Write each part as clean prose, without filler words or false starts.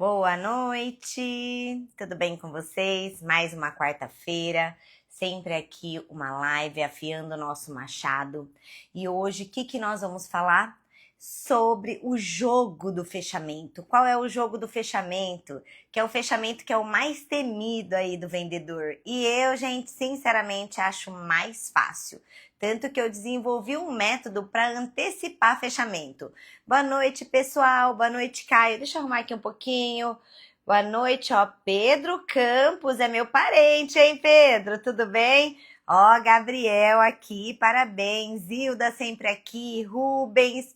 Boa noite, tudo bem com vocês? Mais uma quarta-feira, sempre aqui uma live afiando o nosso machado. E hoje, o que nós vamos falar? Sobre o jogo do fechamento. Qual é o jogo do fechamento? Que é o fechamento que é o mais temido aí do vendedor. E eu, gente, sinceramente acho mais fácil. Tanto que eu desenvolvi um método para antecipar fechamento. Boa noite, pessoal. Boa noite, Caio. Deixa eu arrumar aqui um pouquinho. Boa noite, ó. Pedro Campos é meu parente, hein, Pedro? Tudo bem? Ó, Gabriel aqui, parabéns. Hilda sempre aqui. Rubens.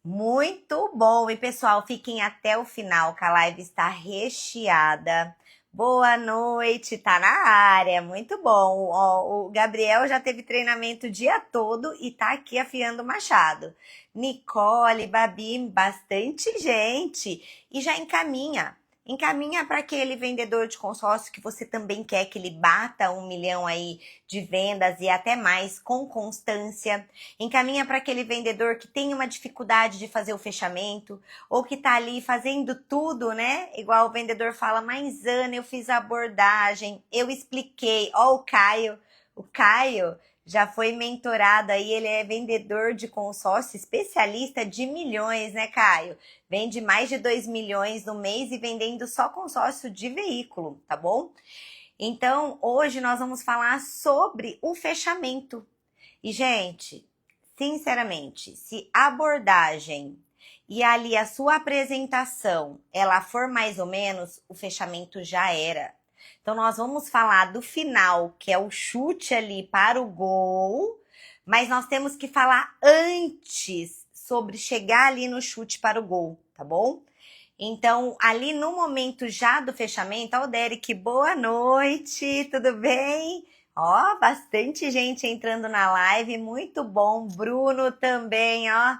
Muito bom. E, pessoal, fiquem até o final, que a live está recheada. Boa noite, tá na área, muito bom. Ó, o Gabriel já teve treinamento o dia todo e tá aqui afiando o machado. Nicole, Babi, bastante gente. E já encaminha para aquele vendedor de consórcio que você também quer que ele bata 1 milhão aí de vendas e até mais com constância. Encaminha para aquele vendedor que tem uma dificuldade de fazer o fechamento ou que tá ali fazendo tudo, né? Igual o vendedor fala, mas Ana, eu fiz a abordagem, eu expliquei. Ó, o Caio já foi mentorado aí, ele é vendedor de consórcio, especialista de milhões, né, Caio? Vende mais de 2 milhões no mês e vendendo só consórcio de veículo, tá bom? Então, hoje nós vamos falar sobre o fechamento. E, gente, sinceramente, se a abordagem e ali a sua apresentação, ela for mais ou menos, o fechamento já era. Então, nós vamos falar do final, que é o chute ali para o gol, mas nós temos que falar antes sobre chegar ali no chute para o gol, tá bom? Então, ali no momento já do fechamento, ó, o Derek, boa noite, tudo bem? Ó, bastante gente entrando na live, muito bom. Bruno também, ó.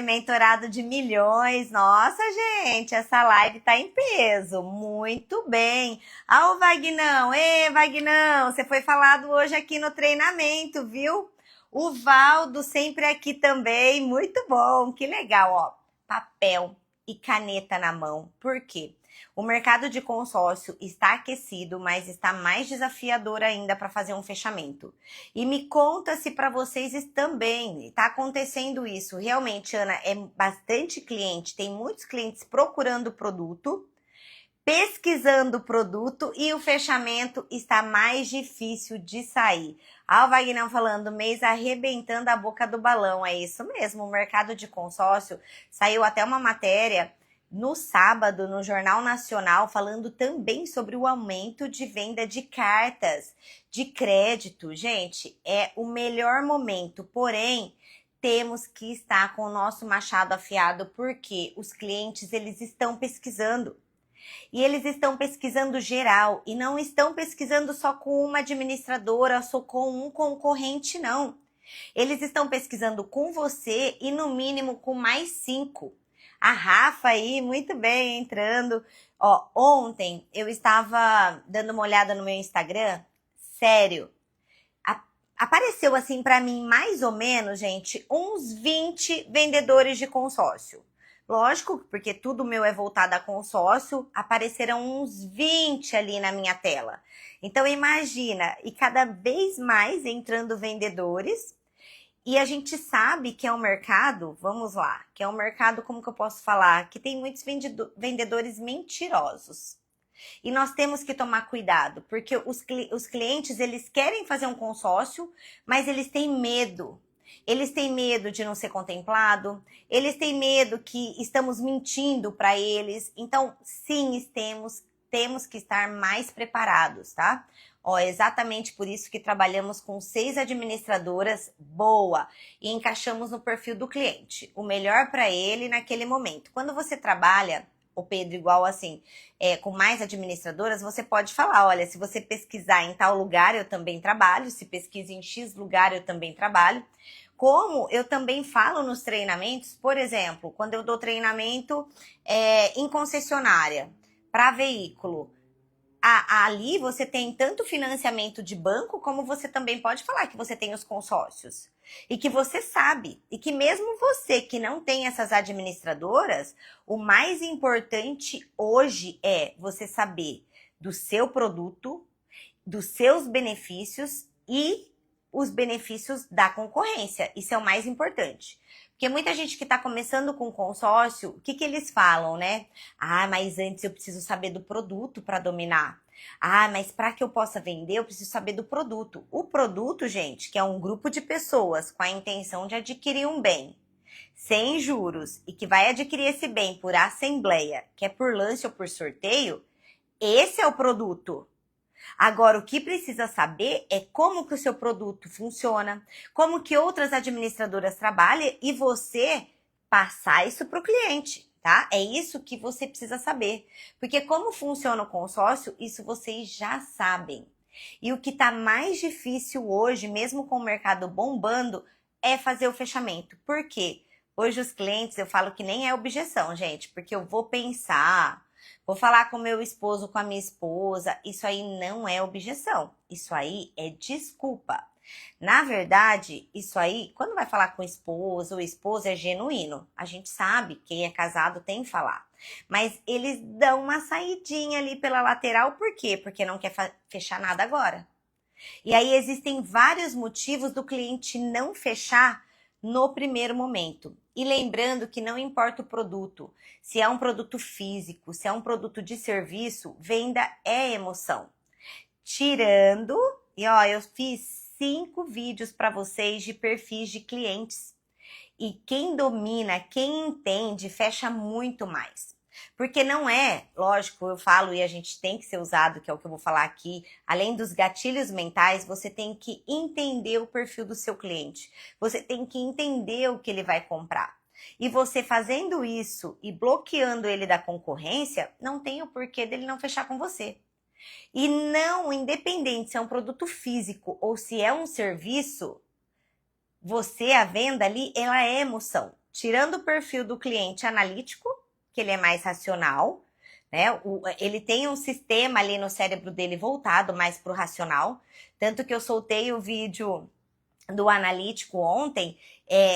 Mentorado de milhões. Nossa, gente, essa live tá em peso. Muito bem. Ah, o Vagnão. Vagnão, você foi falado hoje aqui no treinamento, viu? O Valdo sempre aqui também. Muito bom, que legal, ó. Papel e caneta na mão. Por quê? O mercado de consórcio está aquecido, mas está mais desafiador ainda para fazer um fechamento. E me conta se para vocês também está acontecendo isso. Realmente, Ana, é bastante cliente, tem muitos clientes procurando produto, pesquisando o produto e o fechamento está mais difícil de sair. Ah, o Wagner falando, mês arrebentando a boca do balão. É isso mesmo, o mercado de consórcio saiu até uma matéria no sábado, no Jornal Nacional, falando também sobre o aumento de venda de cartas de crédito. Gente, é o melhor momento, porém, temos que estar com o nosso machado afiado, porque os clientes, eles estão pesquisando. E eles estão pesquisando geral, e não estão pesquisando só com uma administradora, só com um concorrente, não. Eles estão pesquisando com você e no mínimo com mais 5. A Rafa aí, muito bem, entrando. Ó, ontem eu estava dando uma olhada no meu Instagram, sério, apareceu assim para mim mais ou menos, gente, uns 20 vendedores de consórcio. Lógico, porque tudo meu é voltado a consórcio, apareceram uns 20 ali na minha tela. Então imagina, e cada vez mais entrando vendedores. E a gente sabe que é um mercado, vamos lá, que é um mercado, como que eu posso falar? Que tem muitos vendedores mentirosos. E nós temos que tomar cuidado, porque os clientes, eles querem fazer um consórcio, mas eles têm medo. Eles têm medo de não ser contemplado, eles têm medo que estamos mentindo para eles. Então, sim, temos que estar mais preparados, tá? Ó, exatamente por isso que trabalhamos com 6 administradoras boa e encaixamos no perfil do cliente, o melhor para ele naquele momento. Quando você trabalha, o Pedro, igual assim, com mais administradoras, você pode falar, olha, se você pesquisar em tal lugar, eu também trabalho, se pesquisa em X lugar, eu também trabalho. Como eu também falo nos treinamentos, por exemplo, quando eu dou treinamento em concessionária para veículo, ali você tem tanto financiamento de banco, como você também pode falar que você tem os consórcios. E que você sabe, e que mesmo você que não tem essas administradoras, o mais importante hoje é você saber do seu produto, dos seus benefícios e os benefícios da concorrência. Isso é o mais importante. Porque muita gente que está começando com consórcio, o que eles falam, né? Ah, mas antes eu preciso saber do produto para dominar. Ah, mas para que eu possa vender, eu preciso saber do produto. O produto, gente, que é um grupo de pessoas com a intenção de adquirir um bem sem juros e que vai adquirir esse bem por assembleia, que é por lance ou por sorteio, esse é o produto. Agora, o que precisa saber é como que o seu produto funciona, como que outras administradoras trabalham e você passar isso para o cliente, tá? É isso que você precisa saber. Porque como funciona o consórcio, isso vocês já sabem. E o que está mais difícil hoje, mesmo com o mercado bombando, é fazer o fechamento. Por quê? Hoje os clientes, eu falo que nem é objeção, gente, porque eu vou pensar... Vou falar com meu esposo, com a minha esposa, isso aí não é objeção, isso aí é desculpa. Na verdade, isso aí, quando vai falar com o esposo, o esposo é genuíno. A gente sabe, quem é casado tem que falar. Mas eles dão uma saidinha ali pela lateral, por quê? Porque não quer fechar nada agora. E aí existem vários motivos do cliente não fechar no primeiro momento. E lembrando que não importa o produto, se é um produto físico, se é um produto de serviço, venda é emoção. Tirando, e ó, eu fiz 5 vídeos para vocês de perfis de clientes. E quem domina, quem entende, fecha muito mais. Porque não é, lógico, eu falo e a gente tem que ser usado, que é o que eu vou falar aqui, além dos gatilhos mentais, você tem que entender o perfil do seu cliente. Você tem que entender o que ele vai comprar. E você fazendo isso e bloqueando ele da concorrência, não tem o porquê dele não fechar com você. E não, independente se é um produto físico ou se é um serviço, a venda ali, ela é emoção. Tirando o perfil do cliente analítico, que ele é mais racional, né? Ele tem um sistema ali no cérebro dele voltado mais para o racional. Tanto que eu soltei o vídeo do analítico ontem,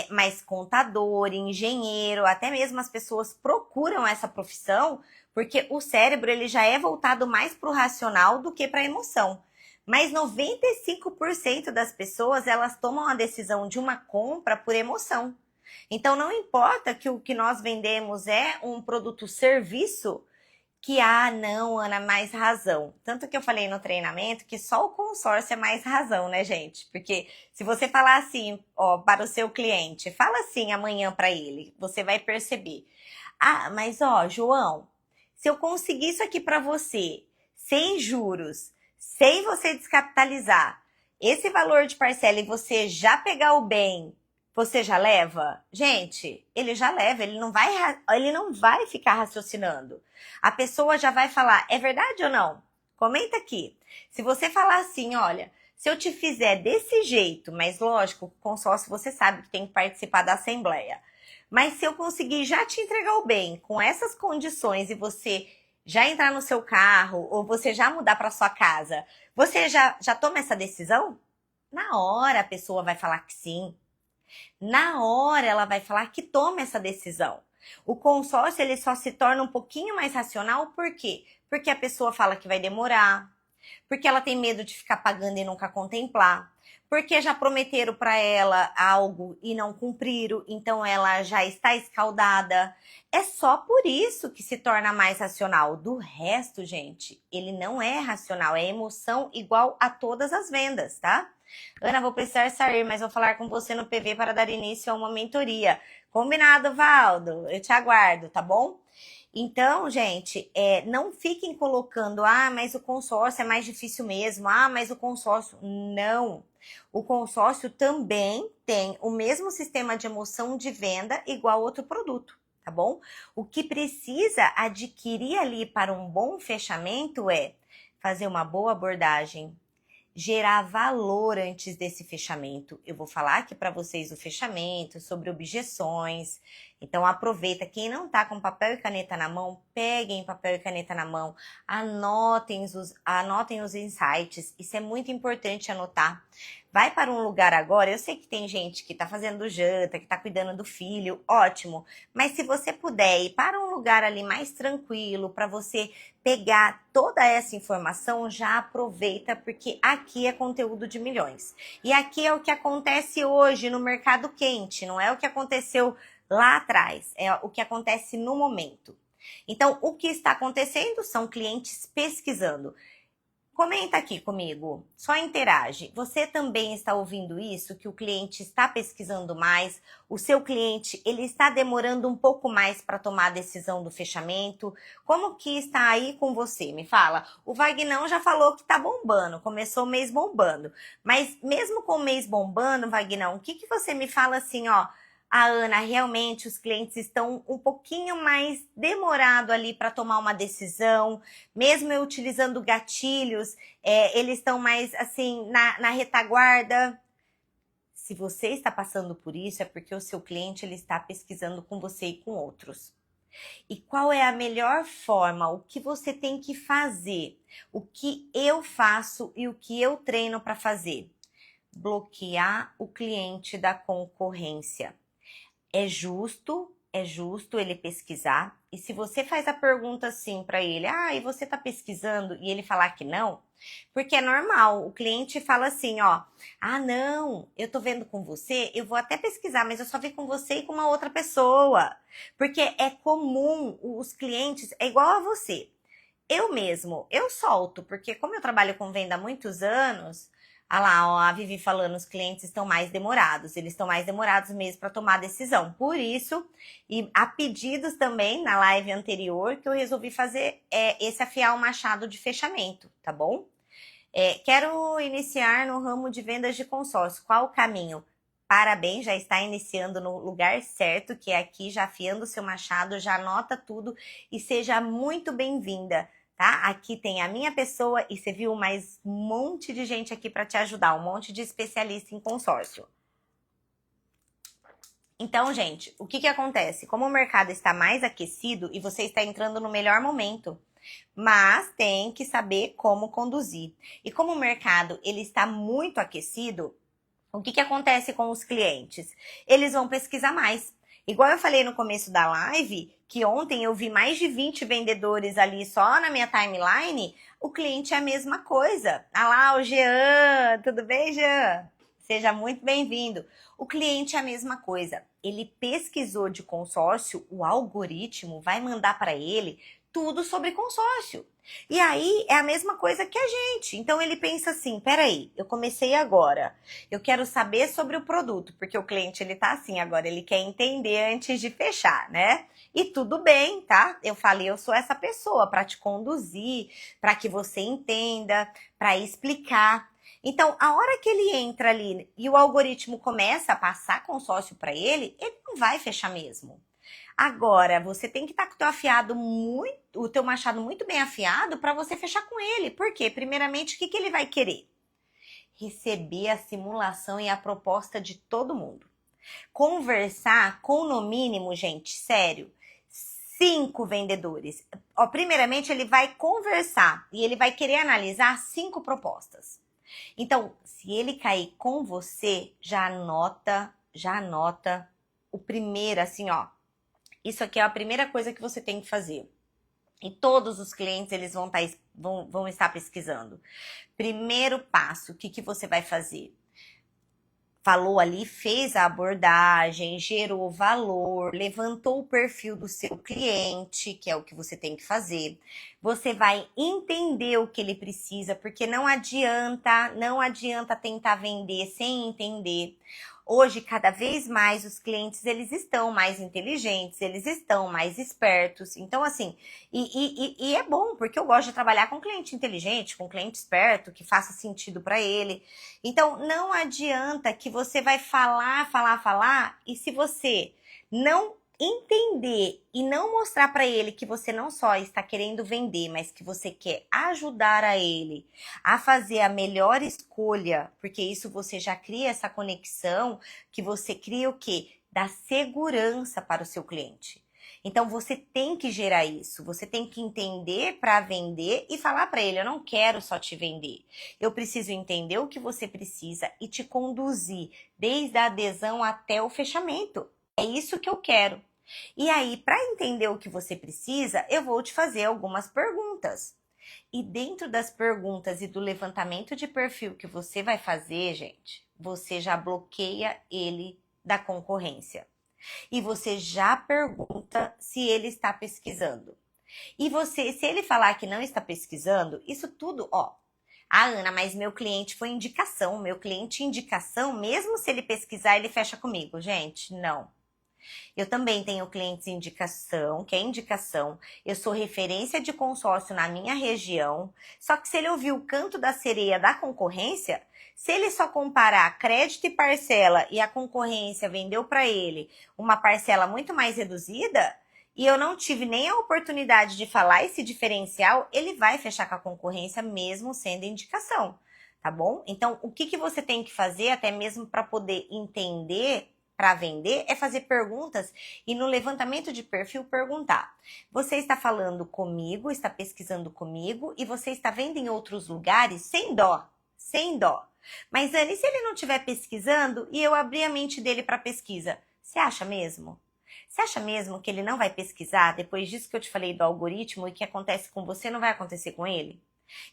mas contador, engenheiro, até mesmo as pessoas procuram essa profissão, porque o cérebro ele já é voltado mais para o racional do que para a emoção. Mas 95% das pessoas, elas tomam a decisão de uma compra por emoção. Então, não importa que o que nós vendemos é um produto-serviço, que, não, Ana, mais razão. Tanto que eu falei no treinamento que só o consórcio é mais razão, né, gente? Porque se você falar assim, ó, para o seu cliente, fala assim amanhã para ele, você vai perceber. Ah, mas ó, João, se eu conseguir isso aqui para você, sem juros, sem você descapitalizar, esse valor de parcela e você já pegar o bem, você já leva? Gente, ele já leva, ele não vai ficar raciocinando. A pessoa já vai falar, é verdade ou não? Comenta aqui. Se você falar assim, olha, se eu te fizer desse jeito, mas lógico, consórcio você sabe que tem que participar da assembleia. Mas se eu conseguir já te entregar o bem com essas condições e você já entrar no seu carro ou você já mudar para sua casa, você já toma essa decisão? Na hora a pessoa vai falar que sim. Na hora ela vai falar que toma essa decisão. O consórcio ele só se torna um pouquinho mais racional, por quê? Porque a pessoa fala que vai demorar, porque ela tem medo de ficar pagando e nunca contemplar, porque já prometeram para ela algo e não cumpriram, então ela já está escaldada. É só por isso que se torna mais racional. Do resto, gente, ele não é racional, é emoção igual a todas as vendas, tá? Ana, vou precisar sair, mas vou falar com você no PV para dar início a uma mentoria. Combinado, Valdo? Eu te aguardo, tá bom? Então, gente, não fiquem colocando, mas o consórcio é mais difícil mesmo, mas o consórcio... Não. O consórcio também tem o mesmo sistema de emoção de venda igual outro produto, tá bom? O que precisa adquirir ali para um bom fechamento é fazer uma boa abordagem, gerar valor antes desse fechamento. Eu vou falar aqui para vocês o fechamento, sobre objeções, Então aproveita, quem não tá com papel e caneta na mão, peguem papel e caneta na mão, anotem os insights, isso é muito importante anotar. Vai para um lugar agora, eu sei que tem gente que tá fazendo janta, que tá cuidando do filho, ótimo, mas se você puder ir para um lugar ali mais tranquilo, para você pegar toda essa informação, já aproveita, porque aqui é conteúdo de milhões. E aqui é o que acontece hoje no mercado quente, não é o que aconteceu lá atrás, é o que acontece no momento. Então, o que está acontecendo são clientes pesquisando. Comenta aqui comigo, só interage. Você também está ouvindo isso, que o cliente está pesquisando mais, o seu cliente ele está demorando um pouco mais para tomar a decisão do fechamento? Como que está aí com você? Me fala. O Vagnão já falou que está bombando, começou o mês bombando. Mas mesmo com o mês bombando, Vagnão, o que você me fala assim, ó? Ana, realmente os clientes estão um pouquinho mais demorado ali para tomar uma decisão, mesmo eu utilizando gatilhos, eles estão mais assim na retaguarda. Se você está passando por isso, é porque o seu cliente ele está pesquisando com você e com outros. E qual é a melhor forma? O que você tem que fazer? O que eu faço e o que eu treino para fazer? Bloquear o cliente da concorrência. É justo ele pesquisar. E se você faz a pergunta assim para ele, e você tá pesquisando? E ele falar que não, porque é normal, o cliente fala assim, ó, não, eu tô vendo com você, eu vou até pesquisar, mas eu só vi com você e com uma outra pessoa. Porque é comum, os clientes, é igual a você. Eu solto, porque como eu trabalho com venda há muitos anos, lá, ó, a Vivi falando, os clientes estão mais demorados, eles estão mais demorados mesmo para tomar a decisão. Por isso, e há pedidos também na live anterior, que eu resolvi fazer esse afiar o machado de fechamento, tá bom? Quero iniciar no ramo de vendas de consórcio. Qual o caminho? Parabéns, já está iniciando no lugar certo, que é aqui, já afiando o seu machado, já anota tudo e seja muito bem-vinda. Tá? Aqui tem a minha pessoa e você viu mais um monte de gente aqui para te ajudar, um monte de especialista em consórcio. Então, gente, o que acontece? Como o mercado está mais aquecido e você está entrando no melhor momento, mas tem que saber como conduzir. E como o mercado ele está muito aquecido, o que acontece com os clientes? Eles vão pesquisar mais. Igual eu falei no começo da live, que ontem eu vi mais de 20 vendedores ali só na minha timeline, o cliente é a mesma coisa. Lá, o Jean, tudo bem, Jean? Seja muito bem-vindo. O cliente é a mesma coisa. Ele pesquisou de consórcio, o algoritmo vai mandar para ele tudo sobre consórcio. E aí é a mesma coisa que a gente. Então ele pensa assim, peraí, eu comecei agora, eu quero saber sobre o produto, porque o cliente ele tá assim agora, ele quer entender antes de fechar, né? E tudo bem, tá? Eu falei, eu sou essa pessoa para te conduzir, para que você entenda, para explicar. Então, a hora que ele entra ali e o algoritmo começa a passar consórcio para ele não vai fechar mesmo. Agora, você tem que estar com o teu machado muito bem afiado para você fechar com ele. Por quê? Primeiramente, o que ele vai querer? Receber a simulação e a proposta de todo mundo. Conversar com, no mínimo, gente, sério, 5 vendedores. Primeiramente, ele vai conversar e ele vai querer analisar 5 propostas. Então, se ele cair com você, já anota o primeiro, assim, ó. Isso aqui é a primeira coisa que você tem que fazer. E todos os clientes, eles vão estar pesquisando. Primeiro passo, o que você vai fazer? Falou ali, fez a abordagem, gerou valor, levantou o perfil do seu cliente, que é o que você tem que fazer. Você vai entender o que ele precisa, porque não adianta tentar vender sem entender. Hoje, cada vez mais, os clientes, eles estão mais inteligentes, eles estão mais espertos. Então, assim, e é bom, porque eu gosto de trabalhar com cliente inteligente, com cliente esperto, que faça sentido para ele. Então, não adianta que você vai falar, e se você não entender e não mostrar para ele que você não só está querendo vender, mas que você quer ajudar a ele a fazer a melhor escolha, porque isso você já cria essa conexão, que você cria o quê? dá segurança para o seu cliente. Então você tem que gerar isso, você tem que entender para vender e falar para ele, eu não quero só te vender. Eu preciso entender o que você precisa e te conduzir desde a adesão até o fechamento. É isso que eu quero. E aí, para entender o que você precisa, eu vou te fazer algumas perguntas. E dentro das perguntas e do levantamento de perfil que você vai fazer, gente, você já bloqueia ele da concorrência. E você já pergunta se ele está pesquisando. E você, se ele falar que não está pesquisando, isso tudo, ó. Ah, Ana, mas meu cliente foi indicação. Meu cliente indicação, mesmo se ele pesquisar, ele fecha comigo. Gente, não. Eu também tenho clientes indicação, que é indicação. Eu sou referência de consórcio na minha região. Só que se ele ouvir o canto da sereia da concorrência, se ele só comparar crédito e parcela e a concorrência vendeu para ele uma parcela muito mais reduzida, e eu não tive nem a oportunidade de falar esse diferencial, ele vai fechar com a concorrência mesmo sendo indicação, tá bom? Então, o que você tem que fazer, até mesmo para poder entender para vender, é fazer perguntas e no levantamento de perfil perguntar: você está falando comigo, está pesquisando comigo e você está vendo em outros lugares sem dó, sem dó. Mas Anne, se ele não estiver pesquisando e eu abrir a mente dele para pesquisa, você acha mesmo? Você acha mesmo que ele não vai pesquisar depois disso que eu te falei do algoritmo e que acontece com você não vai acontecer com ele?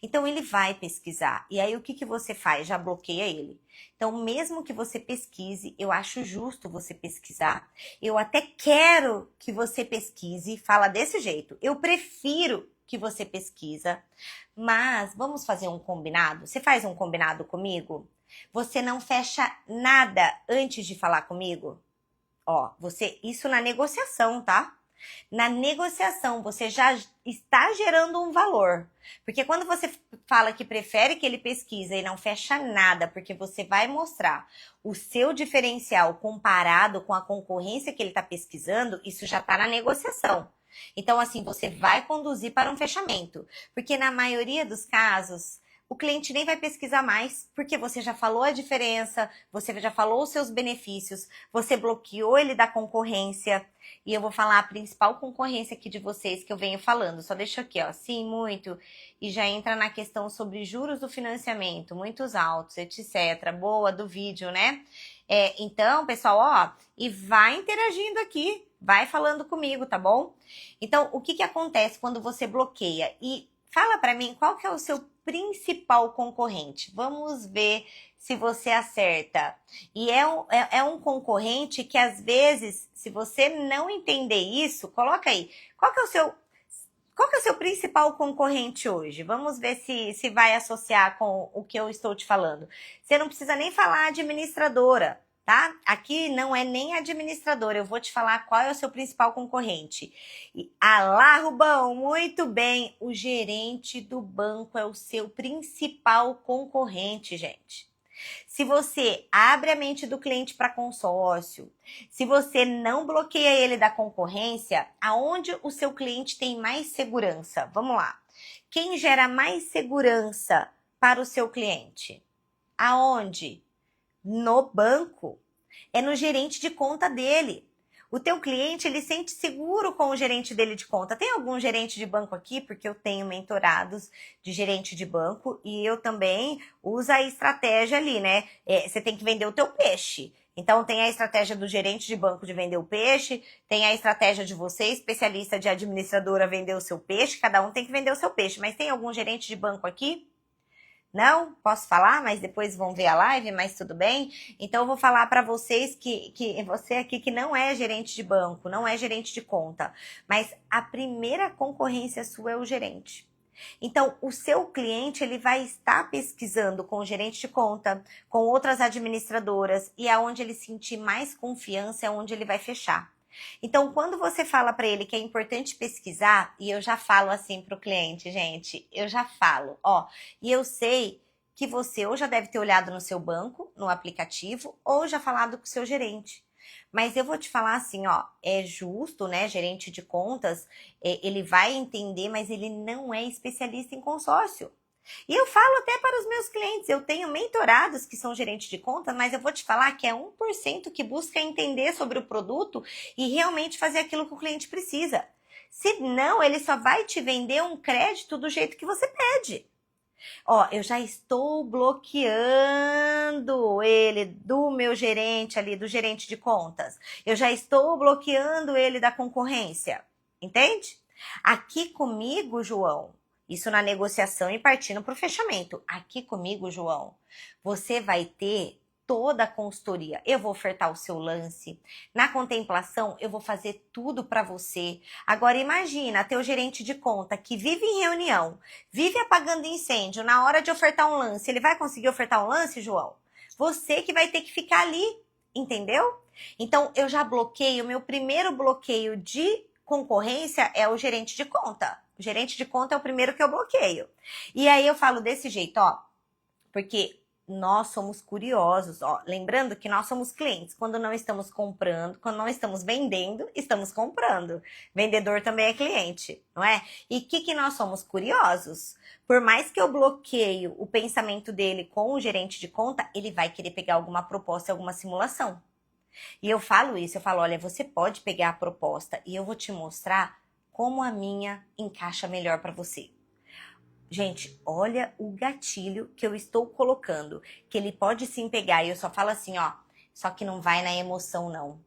Então ele vai pesquisar. E aí o que você faz? Já bloqueia ele. Então mesmo que você pesquise, eu acho justo você pesquisar. Eu até quero que você pesquise, fala desse jeito. Eu prefiro que você pesquisa, mas vamos fazer um combinado? Você faz um combinado comigo? Você não fecha nada antes de falar comigo? Ó, isso na negociação, tá? Na negociação, você já está gerando um valor. Porque quando você fala que prefere que ele pesquise e não fecha nada, porque você vai mostrar o seu diferencial comparado com a concorrência que ele está pesquisando, isso já está na negociação. Então, assim, você vai conduzir para um fechamento. Porque na maioria dos casos, o cliente nem vai pesquisar mais, porque você já falou a diferença, você já falou os seus benefícios, você bloqueou ele da concorrência. E eu vou falar a principal concorrência aqui de vocês que eu venho falando. Só deixa aqui, ó, sim, muito. E já entra na questão sobre juros do financiamento, muitos altos, etc. Boa do vídeo, né? Então, pessoal, ó, e vai interagindo aqui, vai falando comigo, tá bom? Então, o que acontece quando você bloqueia? E fala pra mim qual que é o seu principal concorrente. Vamos ver se você acerta. E é um concorrente que, às vezes, se você não entender isso, coloca aí. Qual que é o seu principal concorrente hoje? Vamos ver se vai associar com o que eu estou te falando. Você não precisa nem falar administradora, tá? Aqui não é nem administradora, eu vou te falar qual é o seu principal concorrente. Alá, Rubão, muito bem. O gerente do banco é o seu principal concorrente, gente. Se você abre a mente do cliente para consórcio, se você não bloqueia ele da concorrência, aonde o seu cliente tem mais segurança? Vamos lá. Quem gera mais segurança para o seu cliente? Aonde? No banco. É no gerente de conta dele. O teu cliente, ele sente seguro com o gerente dele de conta. Tem algum gerente de banco aqui? Porque eu tenho mentorados de gerente de banco e eu também uso a estratégia ali, né? Você tem que vender o teu peixe. Então, tem a estratégia do gerente de banco de vender o peixe, tem a estratégia de você, especialista de administradora, vender o seu peixe. Cada um tem que vender o seu peixe. Mas tem algum gerente de banco aqui? Não? Posso falar, mas depois vão ver a live, mas tudo bem? Então eu vou falar para vocês que você aqui que não é gerente de banco, não é gerente de conta, mas a primeira concorrência sua é o gerente. Então, o seu cliente, ele vai estar pesquisando com o gerente de conta, com outras administradoras, e aonde ele sentir mais confiança é onde ele vai fechar. Então, quando você fala para ele que é importante pesquisar, e eu já falo assim para o cliente, gente, eu já falo, ó, e eu sei que você ou já deve ter olhado no seu banco, no aplicativo, ou já falado com o seu gerente. Mas eu vou te falar assim, ó, é justo, né, gerente de contas, ele vai entender, mas ele não é especialista em consórcio. E eu falo até para os meus clientes, eu tenho mentorados que são gerentes de conta, mas eu vou te falar que é 1% que busca entender sobre o produto e realmente fazer aquilo que o cliente precisa. Senão, ele só vai te vender um crédito do jeito que você pede. Ó, eu já estou bloqueando ele do meu gerente ali, do gerente de contas. Eu já estou bloqueando ele da concorrência. Entende? Aqui comigo, João, isso na negociação e partindo para o fechamento. Aqui comigo, João, você vai ter toda a consultoria. Eu vou ofertar o seu lance. Na contemplação, eu vou fazer tudo para você. Agora imagina, teu gerente de conta que vive em reunião, vive apagando incêndio, na hora de ofertar um lance, ele vai conseguir ofertar um lance, João? Você que vai ter que ficar ali, entendeu? Então, eu já bloqueio, meu primeiro bloqueio de concorrência é o gerente de conta. O gerente de conta é o primeiro que eu bloqueio. E aí eu falo desse jeito, ó, porque nós somos curiosos, ó. Lembrando que nós somos clientes. Quando não estamos comprando, quando não estamos vendendo, estamos comprando. Vendedor também é cliente, não é? E o que nós somos curiosos? Por mais que eu bloqueio o pensamento dele com o gerente de conta, ele vai querer pegar alguma proposta, alguma simulação. E eu falo isso, eu falo, olha, você pode pegar a proposta e eu vou te mostrar como a minha encaixa melhor para você. Gente, olha o gatilho que eu estou colocando, que ele pode sim pegar, e eu só falo assim, ó, só que não vai na emoção não.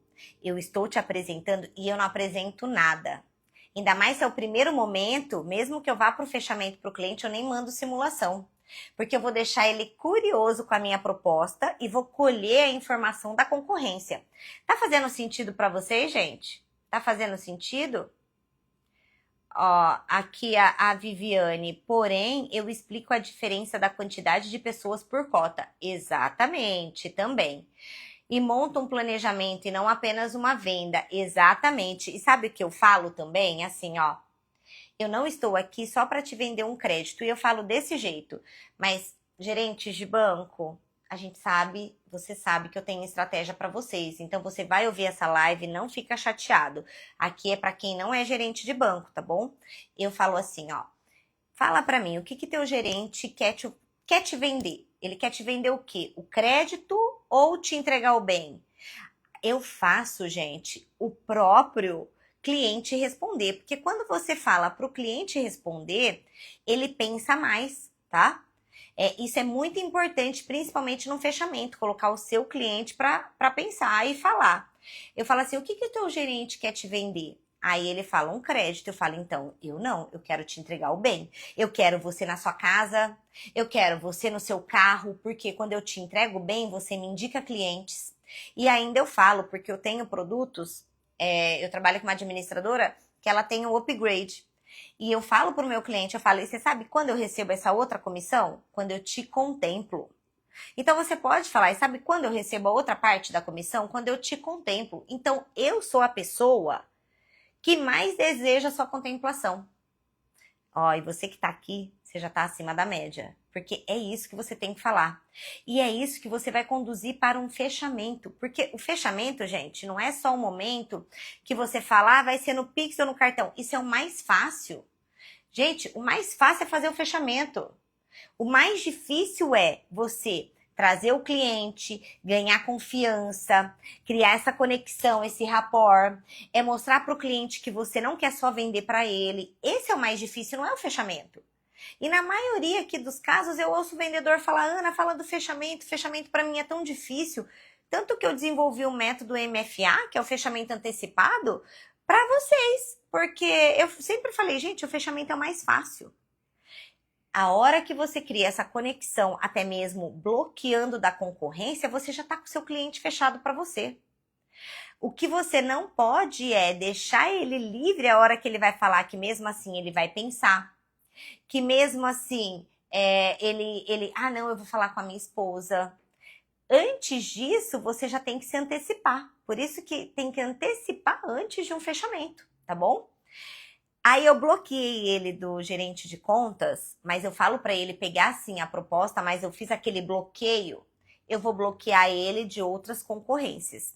Eu estou te apresentando e eu não apresento nada. Ainda mais se é o primeiro momento, mesmo que eu vá para o fechamento para o cliente, eu nem mando simulação. Porque eu vou deixar ele curioso com a minha proposta e vou colher a informação da concorrência. Tá fazendo sentido para vocês, gente? Tá fazendo sentido? Ó, aqui a Viviane, porém, eu explico a diferença da quantidade de pessoas por cota. Exatamente, também. E monta um planejamento e não apenas uma venda. Exatamente. E sabe o que eu falo também? Assim, ó. Eu não estou aqui só para te vender um crédito. E eu falo desse jeito. Mas, gerentes de banco, a gente sabe, você sabe que eu tenho estratégia para vocês. Então, você vai ouvir essa live, não fica chateado. Aqui é para quem não é gerente de banco, tá bom? Eu falo assim, ó. Fala para mim, o que teu gerente quer te vender? Ele quer te vender o quê? O crédito ou te entregar o bem? Eu faço, gente, o próprio cliente responder. Porque quando você fala para o cliente responder, ele pensa mais, tá? Isso é muito importante, principalmente no fechamento, colocar o seu cliente para pensar e falar. Eu falo assim, o que o teu gerente quer te vender? Aí ele fala um crédito, eu falo, então, eu não, eu quero te entregar o bem. Eu quero você na sua casa, eu quero você no seu carro, porque quando eu te entrego o bem, você me indica clientes. E ainda eu falo, porque eu tenho produtos, eu trabalho com uma administradora que ela tem o upgrade. E eu falo pro meu cliente, eu falo, e você sabe quando eu recebo essa outra comissão? Quando eu te contemplo. Então você pode falar, e sabe quando eu recebo a outra parte da comissão? Quando eu te contemplo. Então eu sou a pessoa que mais deseja a sua contemplação. Ó, e você que tá aqui, você já tá acima da média. Porque é isso que você tem que falar. E é isso que você vai conduzir para um fechamento. Porque o fechamento, gente, não é só um momento que você fala, vai ser no Pix ou no cartão. Isso é o mais fácil. Gente, o mais fácil é fazer o fechamento. O mais difícil é você trazer o cliente, ganhar confiança, criar essa conexão, esse rapport, é mostrar para o cliente que você não quer só vender para ele. Esse é o mais difícil, não é o fechamento. E na maioria aqui dos casos eu ouço o vendedor falar, Ana, fala do fechamento para mim é tão difícil. Tanto que eu desenvolvi o método MFA, que é o fechamento antecipado, para vocês. Porque eu sempre falei, gente, o fechamento é o mais fácil. A hora que você cria essa conexão, até mesmo bloqueando da concorrência, você já está com o seu cliente fechado para você. O que você não pode é deixar ele livre a hora que ele vai falar, que mesmo assim ele vai pensar. Que mesmo assim, não, eu vou falar com a minha esposa. Antes disso, você já tem que se antecipar. Por isso que tem que antecipar antes de um fechamento, tá bom? Aí eu bloqueei ele do gerente de contas, mas eu falo para ele pegar sim a proposta, mas eu fiz aquele bloqueio, eu vou bloquear ele de outras concorrências.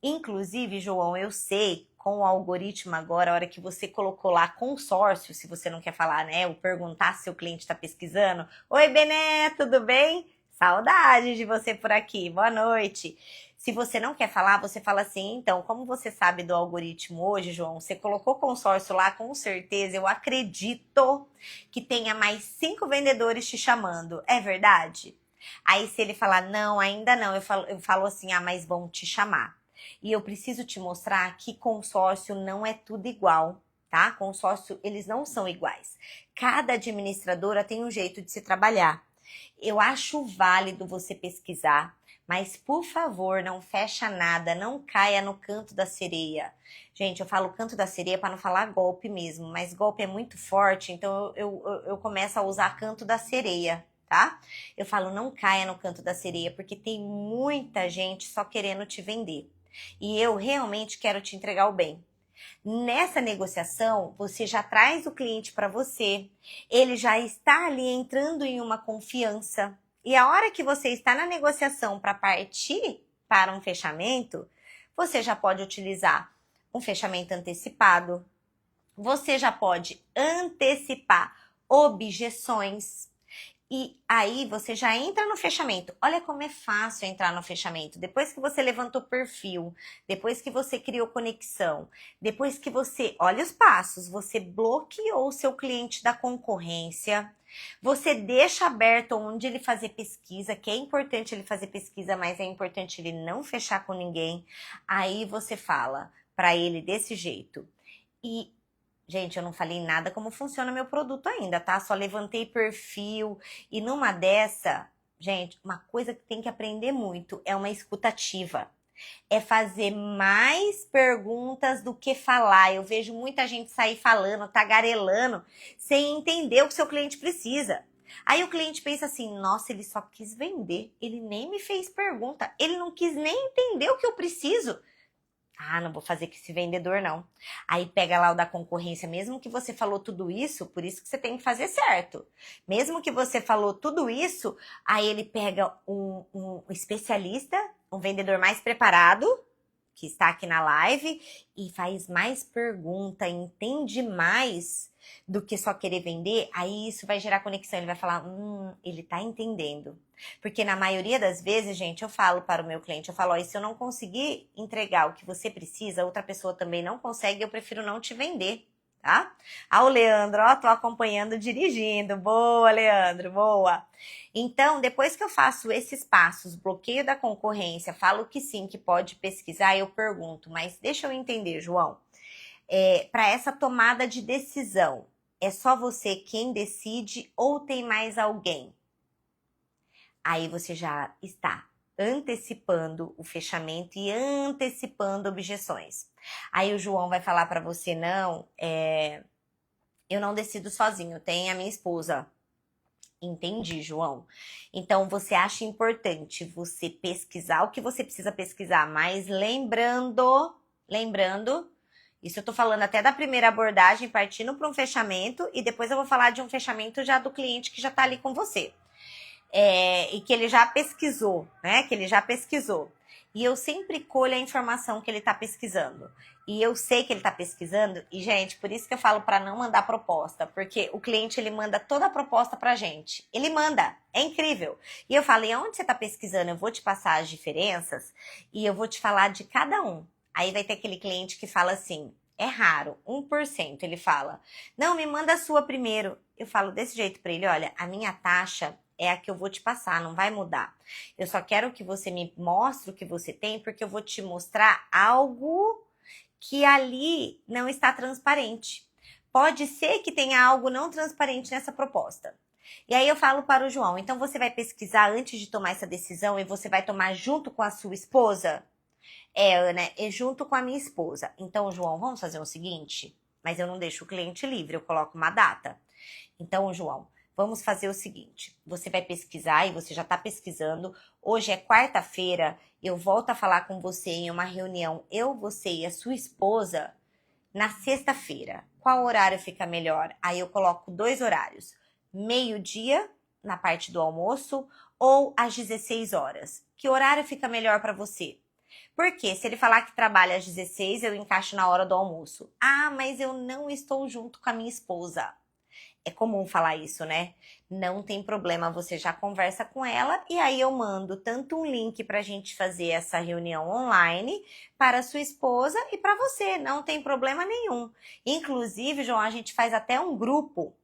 Inclusive, João, eu sei com o algoritmo agora, a hora que você colocou lá consórcio, se você não quer falar, né? Ou perguntar se o cliente está pesquisando. Oi, Bené, tudo bem? Saudade de você por aqui, boa noite. Se você não quer falar, você fala assim, então, como você sabe do algoritmo hoje, João, você colocou consórcio lá, com certeza, eu acredito que tenha mais 5 vendedores te chamando. É verdade? Aí se ele falar, não, ainda não, eu falo assim, mas vão te chamar. E eu preciso te mostrar que consórcio não é tudo igual, tá? Consórcio, eles não são iguais. Cada administradora tem um jeito de se trabalhar. Eu acho válido você pesquisar, mas por favor, não fecha nada, não caia no canto da sereia. Gente, eu falo canto da sereia para não falar golpe mesmo, mas golpe é muito forte, então eu começo a usar canto da sereia, tá? Eu falo não caia no canto da sereia, porque tem muita gente só querendo te vender. E eu realmente quero te entregar o bem. Nessa negociação, você já traz o cliente para você, ele já está ali entrando em uma confiança. E a hora que você está na negociação para partir para um fechamento, você já pode utilizar um fechamento antecipado, você já pode antecipar objeções. E aí você já entra no fechamento. Olha como é fácil entrar no fechamento. Depois que você levantou o perfil, depois que você criou conexão, depois que você, olha os passos, você bloqueou o seu cliente da concorrência, você deixa aberto onde ele fazer pesquisa, que é importante ele fazer pesquisa, mas é importante ele não fechar com ninguém. Aí você fala para ele desse jeito. E gente, eu não falei nada como funciona meu produto ainda, tá? Só levantei perfil e numa dessa, gente, uma coisa que tem que aprender muito é uma escutativa. É fazer mais perguntas do que falar. Eu vejo muita gente sair falando, tagarelando, sem entender o que seu cliente precisa. Aí o cliente pensa assim, nossa, ele só quis vender, ele nem me fez pergunta, ele não quis nem entender o que eu preciso. Não vou fazer com esse vendedor, não. Aí pega lá o da concorrência, mesmo que você falou tudo isso, por isso que você tem que fazer certo. Mesmo que você falou tudo isso, aí ele pega um especialista, um vendedor mais preparado, que está aqui na live, e faz mais pergunta, entende mais do que só querer vender, aí isso vai gerar conexão, ele vai falar, ele tá entendendo. Porque na maioria das vezes, gente, eu falo para o meu cliente, eu falo, se eu não conseguir entregar o que você precisa, outra pessoa também não consegue, eu prefiro não te vender, tá? O Leandro, tô acompanhando dirigindo, boa, Leandro, boa. Então, depois que eu faço esses passos, bloqueio da concorrência, falo que sim, que pode pesquisar, eu pergunto, mas deixa eu entender, João, para essa tomada de decisão, é só você quem decide ou tem mais alguém? Aí você já está antecipando o fechamento e antecipando objeções. Aí o João vai falar para você, não, eu não decido sozinho, tem a minha esposa. Entendi, João. Então, você acha importante você pesquisar o que você precisa pesquisar, mas lembrando, isso eu tô falando até da primeira abordagem, partindo para um fechamento, e depois eu vou falar de um fechamento já do cliente que já tá ali com você. E que ele já pesquisou, né? Que ele já pesquisou. E eu sempre colho a informação que ele tá pesquisando. E eu sei que ele tá pesquisando, e, gente, por isso que eu falo para não mandar proposta, porque o cliente, ele manda toda a proposta pra gente. Ele manda, é incrível. E eu falo, e onde você tá pesquisando? Eu vou te passar as diferenças e eu vou te falar de cada um. Aí vai ter aquele cliente que fala assim, é raro, 1%, ele fala, não, me manda a sua primeiro. Eu falo desse jeito pra ele, olha, a minha taxa é a que eu vou te passar, não vai mudar. Eu só quero que você me mostre o que você tem, porque eu vou te mostrar algo que ali não está transparente. Pode ser que tenha algo não transparente nessa proposta. E aí eu falo para o João, então você vai pesquisar antes de tomar essa decisão e você vai tomar junto com a sua esposa? Ana, é junto com a minha esposa. Então, João, vamos fazer o seguinte? Mas eu não deixo o cliente livre, eu coloco uma data. Então, João, vamos fazer o seguinte, você vai pesquisar e você já está pesquisando, hoje é quarta-feira, eu volto a falar com você em uma reunião, eu, você e a sua esposa, na sexta-feira. Qual horário fica melhor? Aí eu coloco 2 horários, meio-dia, na parte do almoço, ou às 16 horas. Que horário fica melhor para você? Porque se ele falar que trabalha às 16, eu encaixo na hora do almoço. Ah, mas eu não estou junto com a minha esposa. É comum falar isso, né? Não tem problema, você já conversa com ela e aí eu mando tanto um link para a gente fazer essa reunião online para a sua esposa e para você, não tem problema nenhum. Inclusive, João, a gente faz até um grupo.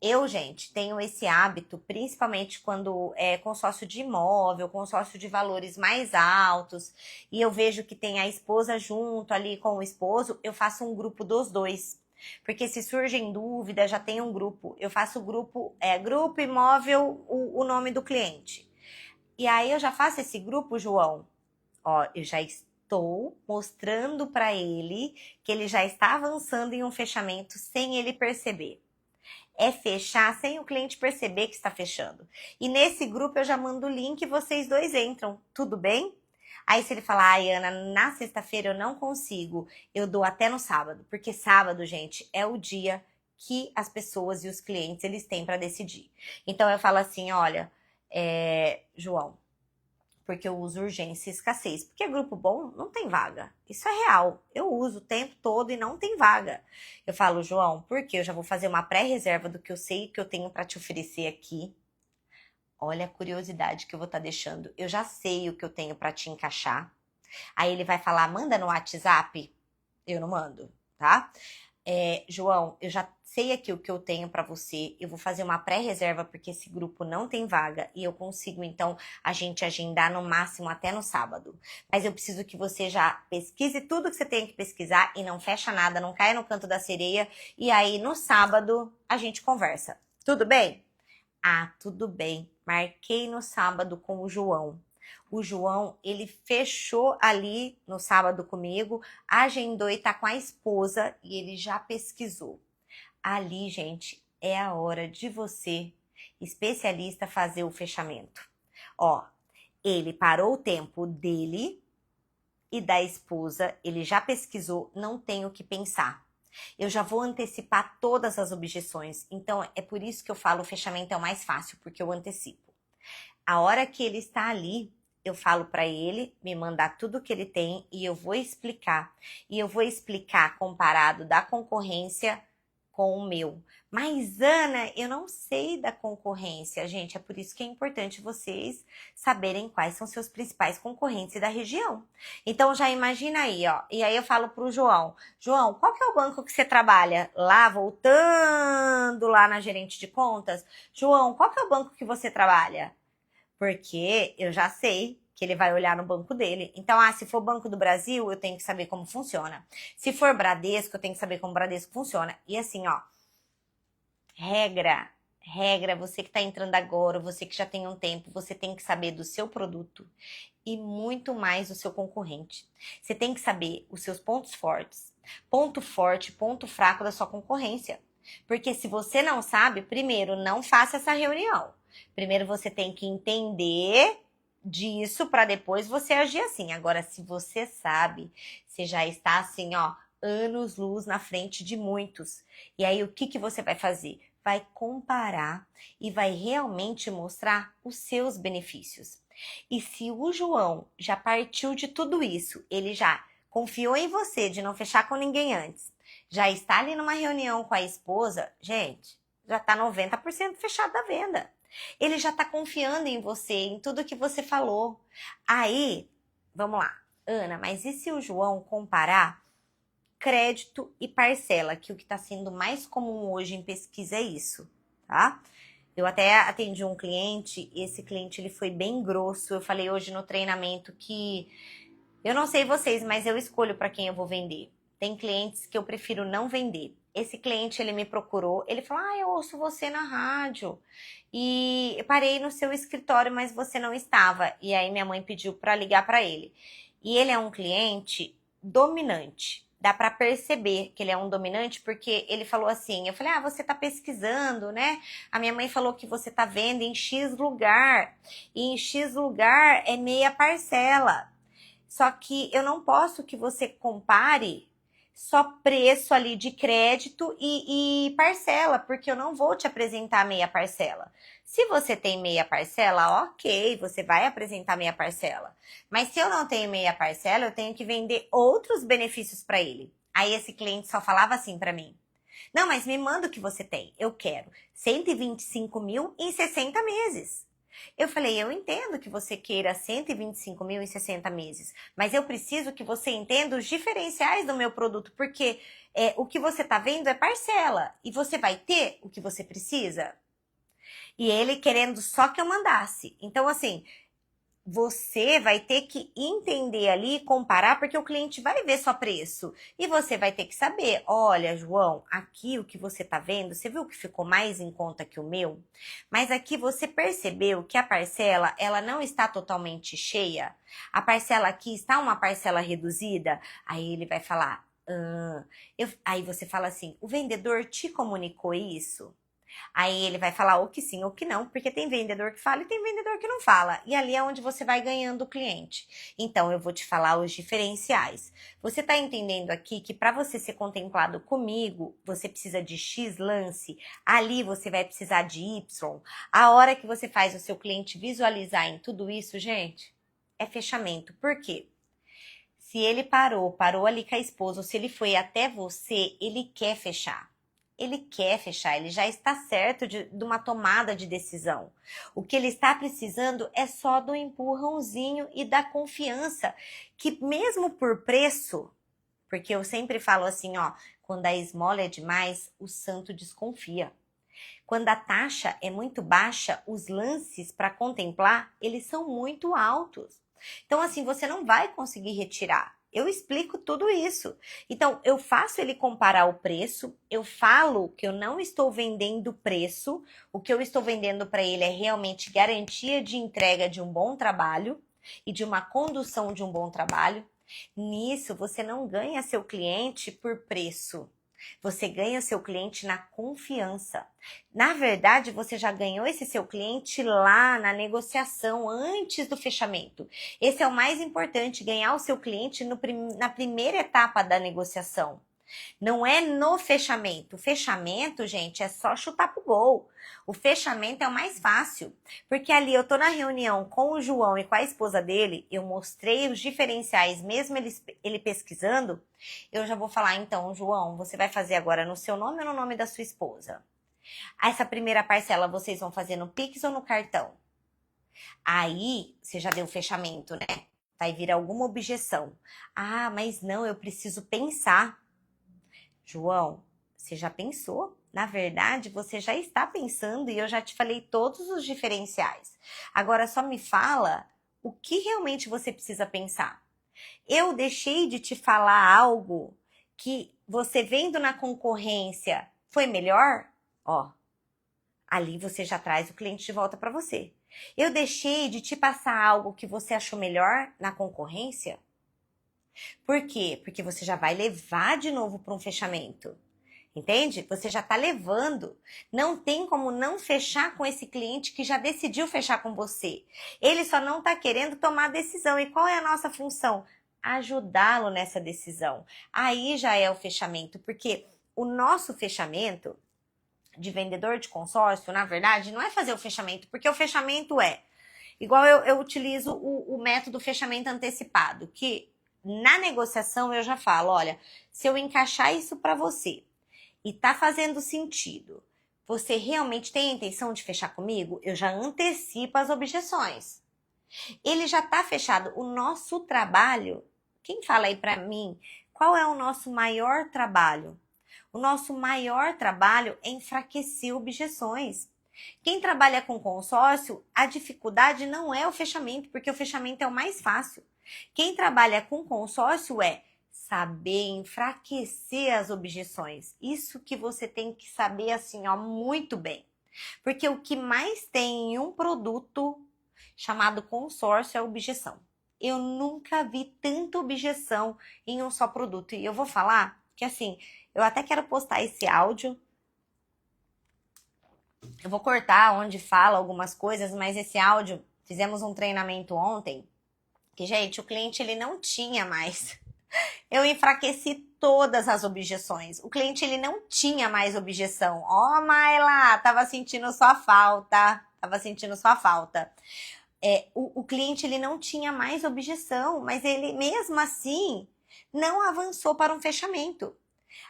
Eu, gente, tenho esse hábito, principalmente quando é consórcio de imóvel, consórcio de valores mais altos, e eu vejo que tem a esposa junto ali com o esposo, eu faço um grupo dos dois. Porque se surgem dúvidas, já tem um grupo. Eu faço grupo imóvel, o nome do cliente. E aí eu já faço esse grupo, João. Ó, eu já estou mostrando para ele que ele já está avançando em um fechamento sem ele perceber. É fechar sem o cliente perceber que está fechando. E nesse grupo eu já mando o link e vocês dois entram. Tudo bem? Aí se ele falar, ai Ana, na sexta-feira eu não consigo, eu dou até no sábado. Porque sábado, gente, é o dia que as pessoas e os clientes, eles têm para decidir. Então eu falo assim, olha, João, porque eu uso urgência e escassez. Porque grupo bom não tem vaga. Isso é real. Eu uso o tempo todo e não tem vaga. Eu falo, João, porque eu já vou fazer uma pré-reserva do que eu sei que eu tenho para te oferecer aqui. Olha a curiosidade que eu vou estar deixando. Eu já sei o que eu tenho para te encaixar. Aí ele vai falar, manda no WhatsApp. Eu não mando, tá? João, eu já sei aqui o que eu tenho para você. Eu vou fazer uma pré-reserva porque esse grupo não tem vaga e eu consigo, então, a gente agendar no máximo até no sábado. Mas eu preciso que você já pesquise tudo que você tem que pesquisar e não fecha nada, não caia no canto da sereia. E aí, no sábado, a gente conversa. Tudo bem? Ah, tudo bem. Marquei no sábado com o João. O João, ele fechou ali no sábado comigo, agendou e tá com a esposa e ele já pesquisou. Ali, gente, é a hora de você, especialista, fazer o fechamento. Ó, ele parou o tempo dele e da esposa, ele já pesquisou, não tem o que pensar. Eu já vou antecipar todas as objeções. Então, é por isso que eu falo o fechamento é o mais fácil, porque eu antecipo. A hora que ele está ali, eu falo para ele me mandar tudo que ele tem e eu vou explicar. E eu vou explicar comparado da concorrência com o meu. Mas, Ana, eu não sei da concorrência, gente. É por isso que é importante vocês saberem quais são seus principais concorrentes da região. Então, já imagina aí, ó. E aí eu falo pro João. João, qual que é o banco que você trabalha? Lá, voltando lá na gerente de contas. João, qual que é o banco que você trabalha? Porque eu já sei que ele vai olhar no banco dele. Então, se for Banco do Brasil, eu tenho que saber como funciona. Se for Bradesco, eu tenho que saber como o Bradesco funciona. E assim, ó, regra, você que está entrando agora, você que já tem um tempo, você tem que saber do seu produto e muito mais do seu concorrente. Você tem que saber os seus pontos fortes, ponto forte, ponto fraco da sua concorrência. Porque se você não sabe, primeiro, não faça essa reunião. Primeiro você tem que entender disso para depois você agir assim. Agora, se você sabe, você já está assim, ó, anos-luz na frente de muitos. E aí, o que você vai fazer? Vai comparar e vai realmente mostrar os seus benefícios. E se o João já partiu de tudo isso, ele já confiou em você de não fechar com ninguém antes, já está ali numa reunião com a esposa, gente, já está 90% fechado da venda. Ele já está confiando em você, em tudo que você falou. Aí, vamos lá. Ana, mas e se o João comparar crédito e parcela? Que o que está sendo mais comum hoje em pesquisa é isso, tá? Eu até atendi um cliente e esse cliente ele foi bem grosso. Eu falei hoje no treinamento que eu não sei vocês, mas eu escolho para quem eu vou vender. Tem clientes que eu prefiro não vender. Esse cliente, ele me procurou, ele falou, eu ouço você na rádio e eu parei no seu escritório, mas você não estava. E aí minha mãe pediu para ligar para ele. E ele é um cliente dominante. Dá para perceber que ele é um dominante porque ele falou assim, eu falei, você tá pesquisando, né? A minha mãe falou que você tá vendo em X lugar. E em X lugar é meia parcela. Só que eu não posso que você compare só preço ali de crédito e parcela, porque eu não vou te apresentar meia parcela. Se você tem meia parcela, ok, você vai apresentar meia parcela. Mas se eu não tenho meia parcela, eu tenho que vender outros benefícios para ele. Aí esse cliente só falava assim para mim: não, mas me manda o que você tem. Eu quero 125 mil em 60 meses. Eu falei: eu entendo que você queira 125 mil em 60 meses, mas eu preciso que você entenda os diferenciais do meu produto, porque o que você tá vendo é parcela, e você vai ter o que você precisa. E ele querendo só que eu mandasse. Então, assim, você vai ter que entender ali, comparar, porque o cliente vai ver só preço. E você vai ter que saber: olha, João, aqui o que você tá vendo, você viu que ficou mais em conta que o meu? Mas aqui você percebeu que a parcela, ela não está totalmente cheia? A parcela aqui está uma parcela reduzida? Aí ele vai falar: aí você fala assim: o vendedor te comunicou isso? Aí ele vai falar ou que sim ou que não, porque tem vendedor que fala e tem vendedor que não fala. E ali é onde você vai ganhando o cliente. Então eu vou te falar os diferenciais. Você tá entendendo aqui que para você ser contemplado comigo, você precisa de X lance, ali você vai precisar de Y. A hora que você faz o seu cliente visualizar em tudo isso, gente, é fechamento. Por quê? Se ele parou ali com a esposa, ou se ele foi até você, ele quer fechar. Ele quer fechar, ele já está certo de uma tomada de decisão. O que ele está precisando é só do empurrãozinho e da confiança, que mesmo por preço, porque eu sempre falo assim, ó, quando a esmola é demais, o santo desconfia. Quando a taxa é muito baixa, os lances para contemplar, eles são muito altos. Então, assim, você não vai conseguir retirar. Eu explico tudo isso. Então, eu faço ele comparar o preço, eu falo que eu não estou vendendo preço, o que eu estou vendendo para ele é realmente garantia de entrega de um bom trabalho e de uma condução de um bom trabalho. Nisso, você não ganha seu cliente por preço. Você ganha seu cliente na confiança. Na verdade, você já ganhou esse seu cliente lá na negociação, antes do fechamento. Esse é o mais importante, ganhar o seu cliente na primeira etapa da negociação. Não é no fechamento. O fechamento, gente, é só chutar pro gol. O fechamento é o mais fácil, porque ali eu tô na reunião com o João e com a esposa dele, eu mostrei os diferenciais, mesmo ele pesquisando, eu já vou falar: então, João, você vai fazer agora no seu nome ou no nome da sua esposa? Essa primeira parcela vocês vão fazer no Pix ou no cartão? Aí, você já deu o fechamento, né? Vai vir alguma objeção. Ah, mas não, eu preciso pensar. João, você já pensou? Na verdade, você já está pensando e eu já te falei todos os diferenciais. Agora só me fala o que realmente você precisa pensar. Eu deixei de te falar algo que você vendo na concorrência foi melhor? Ó, ali você já traz o cliente de volta para você. Eu deixei de te passar algo que você achou melhor na concorrência? Por quê? Porque você já vai levar de novo para um fechamento. Entende? Você já está levando. Não tem como não fechar com esse cliente que já decidiu fechar com você. Ele só não está querendo tomar a decisão. E qual é a nossa função? Ajudá-lo nessa decisão. Aí já é o fechamento, porque o nosso fechamento de vendedor de consórcio, na verdade, não é fazer o fechamento, porque o fechamento é igual eu utilizo o método fechamento antecipado, que na negociação eu já falo: olha, se eu encaixar isso para você e tá fazendo sentido, você realmente tem a intenção de fechar comigo? Eu já antecipo as objeções. Ele já tá fechado. O nosso trabalho, quem fala aí para mim, qual é o nosso maior trabalho? O nosso maior trabalho é enfraquecer objeções. Quem trabalha com consórcio, a dificuldade não é o fechamento, porque o fechamento é o mais fácil. Quem trabalha com consórcio é saber enfraquecer as objeções. Isso que você tem que saber assim, ó, muito bem. Porque o que mais tem em um produto chamado consórcio é objeção. Eu nunca vi tanta objeção em um só produto. E eu vou falar que assim, eu até quero postar esse áudio. Eu vou cortar onde fala algumas coisas, mas esse áudio, fizemos um treinamento ontem, que, gente, o cliente ele não tinha mais Eu enfraqueci todas as objeções. O cliente ele não tinha mais objeção. Ó, Maila, tava sentindo sua falta. Tava sentindo sua falta. O cliente ele não tinha mais objeção, mas ele mesmo assim não avançou para um fechamento.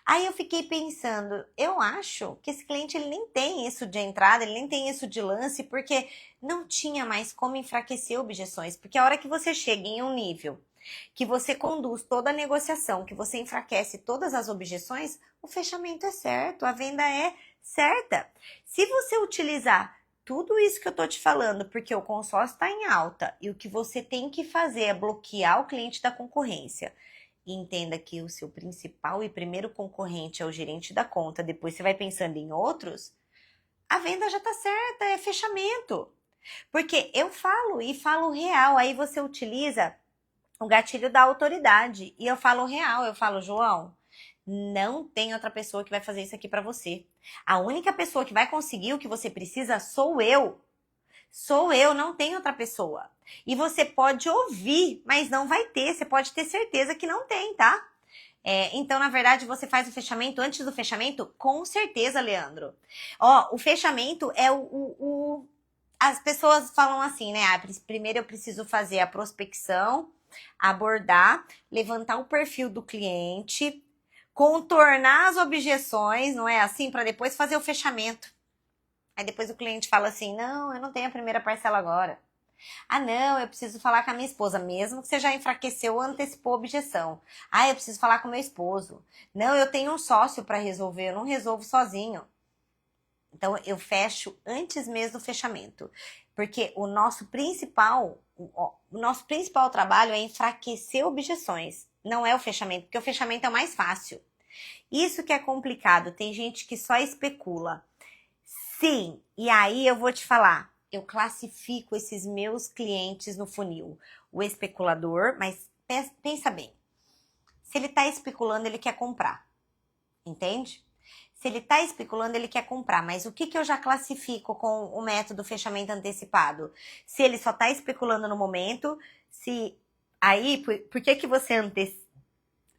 Aí eu fiquei pensando, eu acho que esse cliente ele nem tem isso de entrada, ele nem tem isso de lance, porque não tinha mais como enfraquecer objeções. Porque a hora que você chega em um nível que você conduz toda a negociação, que você enfraquece todas as objeções, o fechamento é certo, a venda é certa. Se você utilizar tudo isso que eu tô te falando, porque o consórcio está em alta e o que você tem que fazer é bloquear o cliente da concorrência. E entenda que o seu principal e primeiro concorrente é o gerente da conta, depois você vai pensando em outros, a venda já tá certa, é fechamento. Porque eu falo e falo real, aí você utiliza o gatilho da autoridade. E eu falo real, eu falo, João, não tem outra pessoa que vai fazer isso aqui pra você. A única pessoa que vai conseguir o que você precisa sou eu. Sou eu, não tem outra pessoa. E você pode ouvir, mas não vai ter. Você pode ter certeza que não tem, tá? Então, na verdade, você faz o fechamento antes do fechamento? Com certeza, Leandro. Ó, o fechamento é as pessoas falam assim, né? Primeiro eu preciso fazer a prospecção, abordar, levantar o perfil do cliente, contornar as objeções, não é assim? Para depois fazer o fechamento. Aí depois o cliente fala assim, não, eu não tenho a primeira parcela agora. Ah, não, eu preciso falar com a minha esposa, mesmo que você já enfraqueceu ou antecipou a objeção. Ah, eu preciso falar com meu esposo. Não, eu tenho um sócio para resolver, eu não resolvo sozinho. Então, eu fecho antes mesmo do fechamento. Porque o nosso principal trabalho é enfraquecer objeções. Não é o fechamento, porque o fechamento é o mais fácil. Isso que é complicado. Tem gente que só especula. Sim, e aí eu vou te falar. Eu classifico esses meus clientes no funil. O especulador, mas pensa bem. Se ele está especulando, ele quer comprar. Entende? Se ele está especulando, ele quer comprar. Mas o que eu já classifico com o método fechamento antecipado? Se ele só está especulando no momento, se... Aí, por que você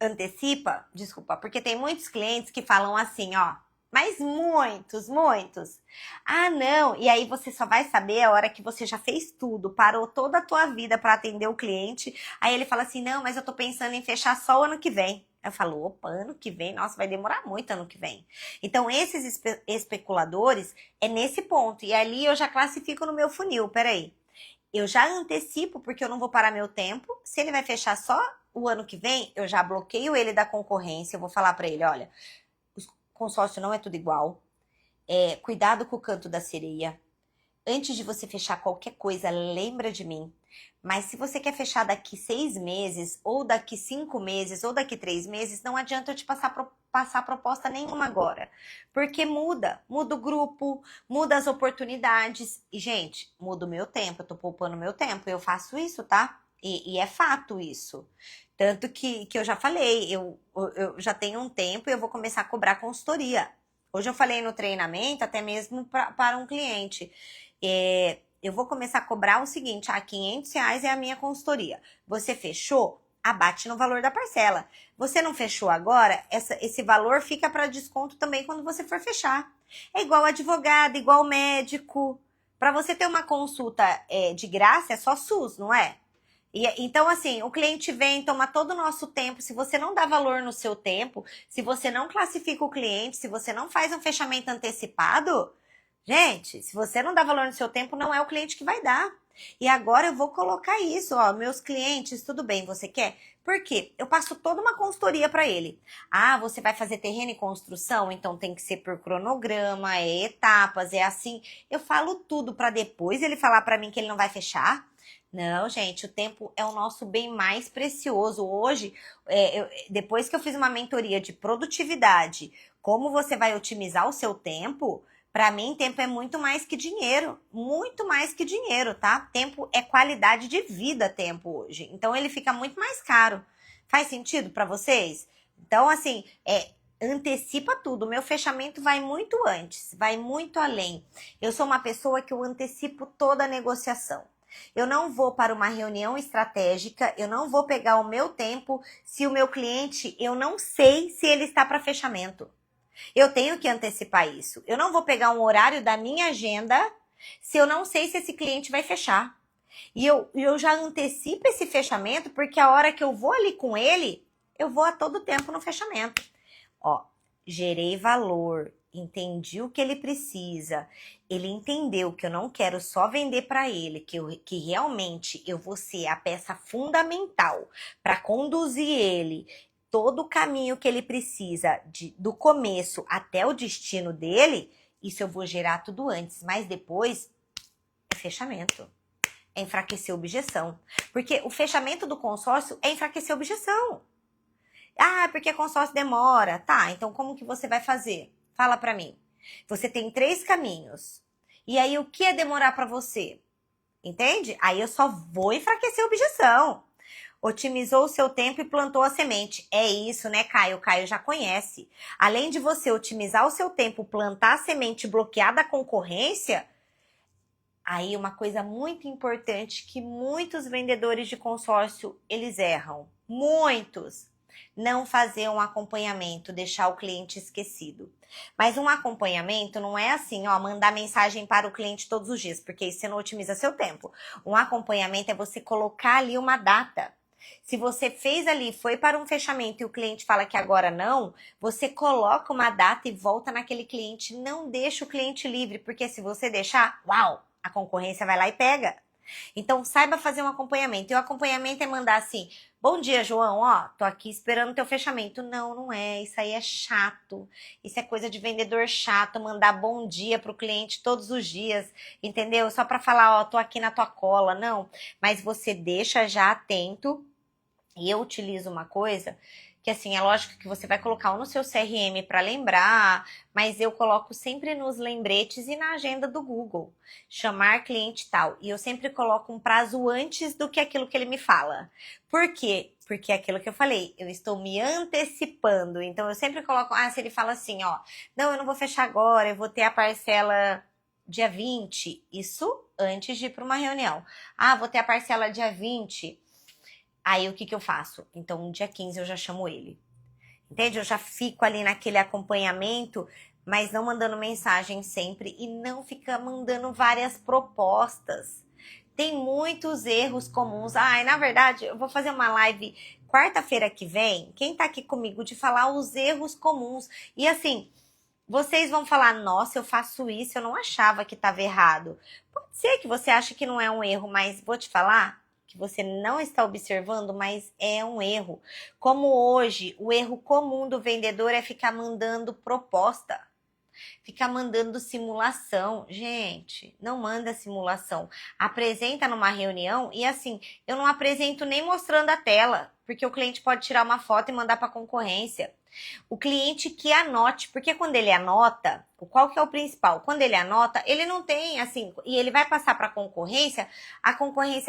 antecipa? Desculpa, porque tem muitos clientes que falam assim, ó. Mas muitos. Ah, não. E aí você só vai saber a hora que você já fez tudo, parou toda a tua vida para atender o cliente. Aí ele fala assim, não, mas eu tô pensando em fechar só o ano que vem. Eu falo, opa, ano que vem? Nossa, vai demorar muito ano que vem. Então, esses especuladores é nesse ponto. E ali eu já classifico no meu funil, peraí. Eu já antecipo, porque eu não vou parar meu tempo. Se ele vai fechar só o ano que vem, eu já bloqueio ele da concorrência. Eu vou falar para ele, olha, consórcio não é tudo igual. Cuidado com o canto da sereia. Antes de você fechar qualquer coisa, lembra de mim. Mas se você quer fechar daqui 6 meses, ou daqui 5 meses, ou daqui 3 meses, não adianta eu te passar proposta nenhuma agora. Porque muda o grupo, muda as oportunidades. E, gente, muda o meu tempo, eu tô poupando meu tempo. Eu faço isso, tá? E é fato isso. Tanto que eu já falei, eu já tenho um tempo e eu vou começar a cobrar consultoria. Hoje eu falei no treinamento, até mesmo para um cliente. Eu vou começar a cobrar o seguinte, R$500 é a minha consultoria. Você fechou? Abate no valor da parcela. Você não fechou agora? Esse valor fica para desconto também quando você for fechar. É igual advogado, igual médico. Para você ter uma consulta de graça, é só SUS, não é? Então, assim, o cliente vem, toma todo o nosso tempo. Se você não dá valor no seu tempo, se você não classifica o cliente, se você não faz um fechamento antecipado, gente, se você não dá valor no seu tempo, não é o cliente que vai dar. E agora eu vou colocar isso, ó, meus clientes, tudo bem, você quer? Por quê? Eu passo toda uma consultoria para ele. Ah, você vai fazer terreno e construção? Então tem que ser por cronograma, é etapas, é assim. Eu falo tudo para depois ele falar para mim que ele não vai fechar. Não, gente, o tempo é o nosso bem mais precioso. Hoje, depois que eu fiz uma mentoria de produtividade, como você vai otimizar o seu tempo, para mim, tempo é muito mais que dinheiro. Muito mais que dinheiro, tá? Tempo é qualidade de vida, tempo hoje. Então, ele fica muito mais caro. Faz sentido para vocês? Então, assim, antecipa tudo. O meu fechamento vai muito antes, vai muito além. Eu sou uma pessoa que eu antecipo toda a negociação. Eu não vou para uma reunião estratégica, eu não vou pegar o meu tempo se o meu cliente, eu não sei se ele está para fechamento. Eu tenho que antecipar isso. Eu não vou pegar um horário da minha agenda se eu não sei se esse cliente vai fechar. E eu já antecipo esse fechamento, porque a hora que eu vou ali com ele, eu vou a todo tempo no fechamento. Ó, gerei valor, entendi o que ele precisa, ele entendeu que eu não quero só vender para ele, que realmente eu vou ser a peça fundamental para conduzir ele todo o caminho que ele precisa, do começo até o destino dele. Isso eu vou gerar tudo antes, mas depois é fechamento. É enfraquecer a objeção. Porque o fechamento do consórcio é enfraquecer a objeção. Ah, porque consórcio demora. Tá, então como que você vai fazer? Fala pra mim. Você tem 3 caminhos. E aí, o que é demorar pra você? Entende? Aí eu só vou enfraquecer a objeção. Otimizou o seu tempo e plantou a semente. É isso, né, Caio? O Caio já conhece. Além de você otimizar o seu tempo, plantar a semente, bloquear da concorrência, aí uma coisa muito importante que muitos vendedores de consórcio, eles erram. Muitos. Não fazer um acompanhamento, deixar o cliente esquecido. Mas um acompanhamento não é assim, ó, mandar mensagem para o cliente todos os dias, porque isso você não otimiza seu tempo. Um acompanhamento é você colocar ali uma data. Se você fez ali, foi para um fechamento e o cliente fala que agora não, você coloca uma data e volta naquele cliente. Não deixa o cliente livre, porque se você deixar, uau, a concorrência vai lá e pega. Então, saiba fazer um acompanhamento. E o acompanhamento é mandar assim: bom dia, João, ó, tô aqui esperando o teu fechamento. Não, não é. Isso aí é chato. Isso é coisa de vendedor chato, mandar bom dia pro cliente todos os dias, entendeu? Só para falar, ó, tô aqui na tua cola. Não, mas você deixa já atento. E eu utilizo uma coisa que, assim, é lógico que você vai colocar um no seu CRM para lembrar, mas eu coloco sempre nos lembretes e na agenda do Google, chamar cliente tal. E eu sempre coloco um prazo antes do que aquilo que ele me fala. Por quê? Porque é aquilo que eu falei, eu estou me antecipando. Então, eu sempre coloco, se ele fala assim, ó, não, eu não vou fechar agora, eu vou ter a parcela dia 20. Isso antes de ir para uma reunião. Vou ter a parcela dia 20. Aí, o que eu faço? Então, no dia 15 eu já chamo ele. Entende? Eu já fico ali naquele acompanhamento, mas não mandando mensagem sempre e não fica mandando várias propostas. Tem muitos erros comuns. Na verdade, eu vou fazer uma live quarta-feira que vem. Quem tá aqui comigo de falar os erros comuns. E assim, vocês vão falar, nossa, eu faço isso, eu não achava que estava errado. Pode ser que você ache que não é um erro, mas vou te falar que você não está observando, mas é um erro. Como hoje, o erro comum do vendedor é ficar mandando proposta, ficar mandando simulação. Gente, não manda simulação. Apresenta numa reunião e assim, eu não apresento nem mostrando a tela, porque o cliente pode tirar uma foto e mandar para a concorrência. O cliente que anote, porque quando ele anota, qual que é o principal? Quando ele anota, ele não tem assim, e ele vai passar para a concorrência